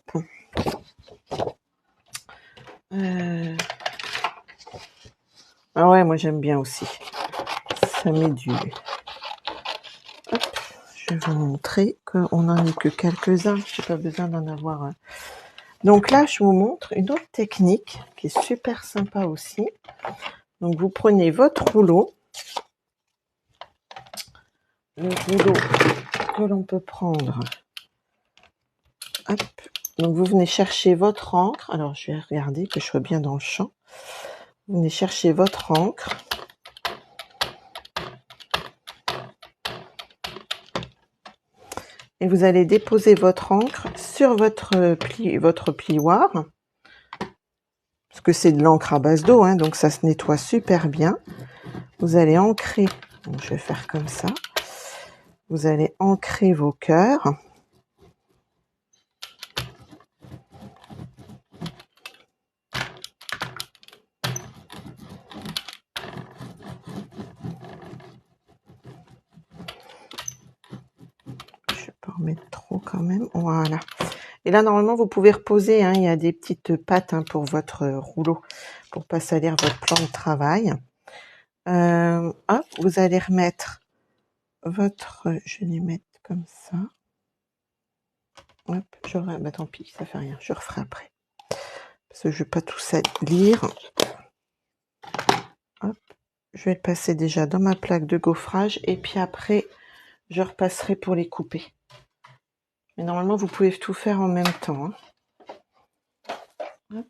Ah ouais, moi j'aime bien aussi. Ça met du... Hop. Je vais vous montrer qu'on n'en est que quelques-uns. J'ai pas besoin d'en avoir un. Donc là, je vous montre une autre technique qui est super sympa aussi. Donc vous prenez votre rouleau. Le rouleau que l'on peut prendre Hop. Donc, vous venez chercher votre encre. Alors, je vais regarder que je sois bien dans le champ. Vous venez chercher votre encre. Et vous allez déposer votre encre sur votre plioir. Parce que c'est de l'encre à base d'eau, hein, donc ça se nettoie super bien. Vous allez ancrer. Donc, je vais faire comme ça. Vous allez ancrer vos cœurs. Je vais pas en mettre trop quand même. Voilà. Et là, normalement, vous pouvez reposer. Hein, il y a des petites pattes hein, pour votre rouleau, pour pas salir votre plan de travail. Hop, vous allez remettre votre... Je vais les mettre comme ça. Hop, bah tant pis, ça fait rien. Je referai après. Parce que je vais pas tout salir. Hop, je vais le passer déjà dans ma plaque de gaufrage. Et puis après, je repasserai pour les couper. Mais normalement, vous pouvez tout faire en même temps. Hein. Hop.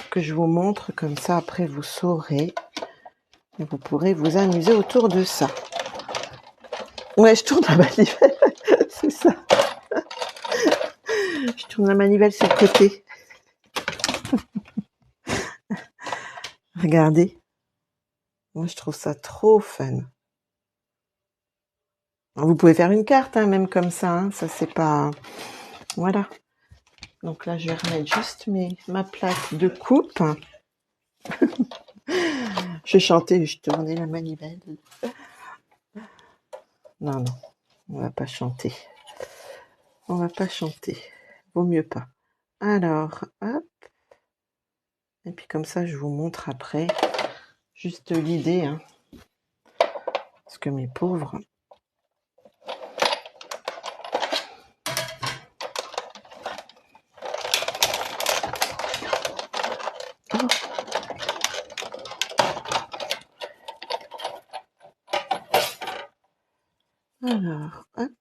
Que je vous montre, comme ça après vous saurez. Et vous pourrez vous amuser autour de ça. Ouais, je tourne la manivelle, c'est ça. Je tourne la manivelle sur le côté. Regardez. Moi, je trouve ça trop fun. Vous pouvez faire une carte, hein, même comme ça. Hein. Ça, c'est pas... Voilà. Donc là, je vais remettre juste ma plaque de coupe. Je chantais, je tournais la manivelle. Non, non, on va pas chanter. On va pas chanter. Vaut mieux pas. Alors, hop. Et puis comme ça, je vous montre après. Juste l'idée. Hein. Parce que mes pauvres... Oh. Alors, hop.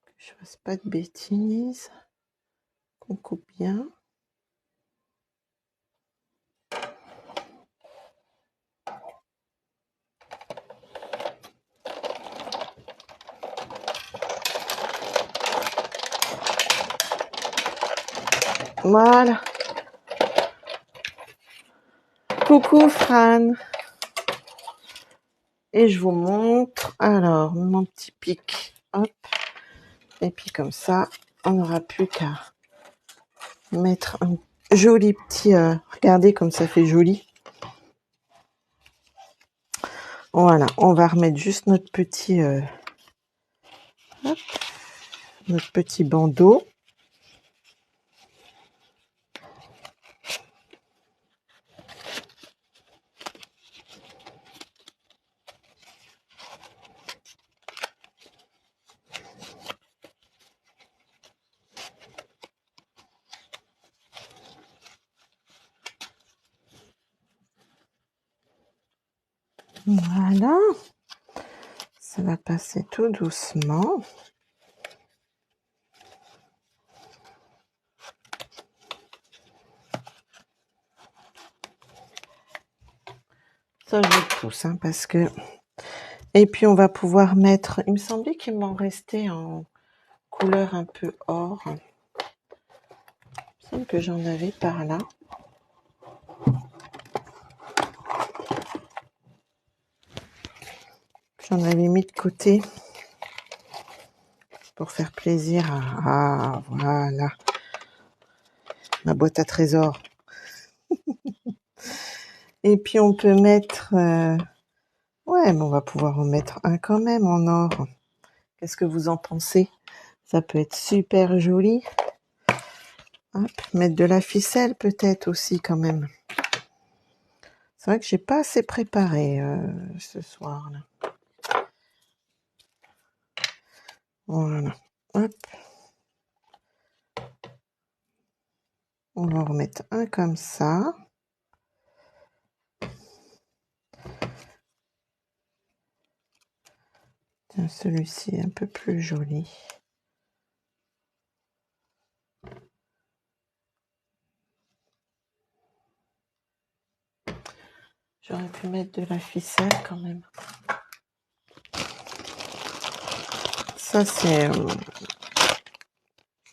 Que je fasse pas de bêtises. Qu'on coupe bien. Voilà. Coucou Fran. Et je vous montre. Alors, mon petit pic. Hop. Et puis comme ça, on n'aura plus qu'à mettre un joli petit... regardez comme ça fait joli. Voilà, on va remettre juste notre petit... hop, notre petit bandeau. Voilà. Ça va passer tout doucement. Ça, je le pousse, hein, parce que... Et puis, on va pouvoir mettre... Il me semblait qu'il m'en restait en couleur un peu or. Il me semble que j'en avais par là. J'en avais mis de côté pour faire plaisir à... Ah, voilà. Ma boîte à trésors. Et puis, on peut mettre... Ouais, mais on va pouvoir en mettre un quand même en or. Qu'est-ce que vous en pensez? Ça peut être super joli. Hop, mettre de la ficelle peut-être aussi quand même. C'est vrai que j'ai pas assez préparé ce soir là. Voilà. Hop. On va en remettre un comme ça. Tiens, celui-ci est un peu plus joli. J'aurais pu mettre de la ficelle quand même. Ça, c'est...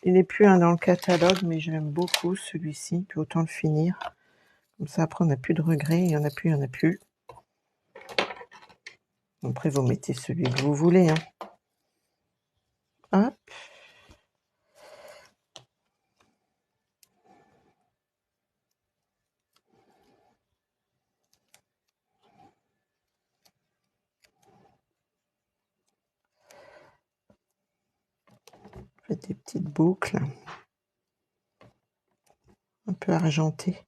il n'est plus dans le catalogue, mais j'aime beaucoup celui-ci. Puis autant le finir. Comme ça, après, on n'a plus de regrets. Il n'y en a plus, il n'y en a plus. Après, vous mettez celui que vous voulez. Hein. Hop. Faites des petites boucles. Un peu argentées.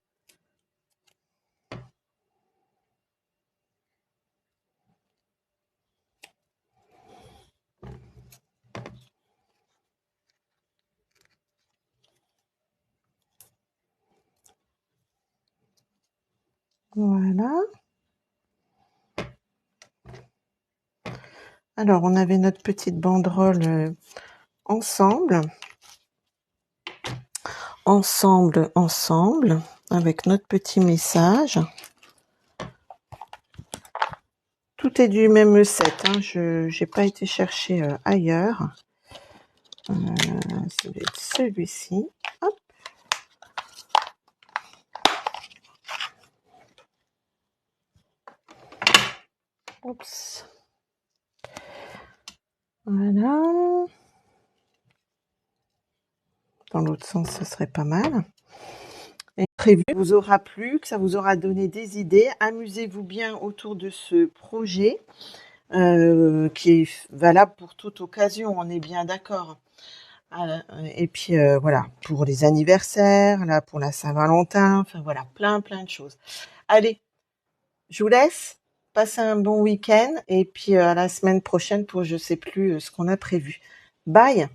Voilà. Alors, on avait notre petite banderole ensemble, avec notre petit message. Tout est du même set, hein. Je n'ai pas été chercher ailleurs. Ça va être celui-ci. Hop. Oups. Voilà. Dans l'autre sens, ce serait pas mal. Et prévu, vous aura plu, que ça vous aura donné des idées. Amusez-vous bien autour de ce projet qui est valable pour toute occasion, on est bien d'accord. Et puis voilà, pour les anniversaires, là pour la Saint-Valentin, enfin voilà, plein de choses. Allez, je vous laisse, passez un bon week-end et puis à la semaine prochaine pour je sais plus ce qu'on a prévu. Bye!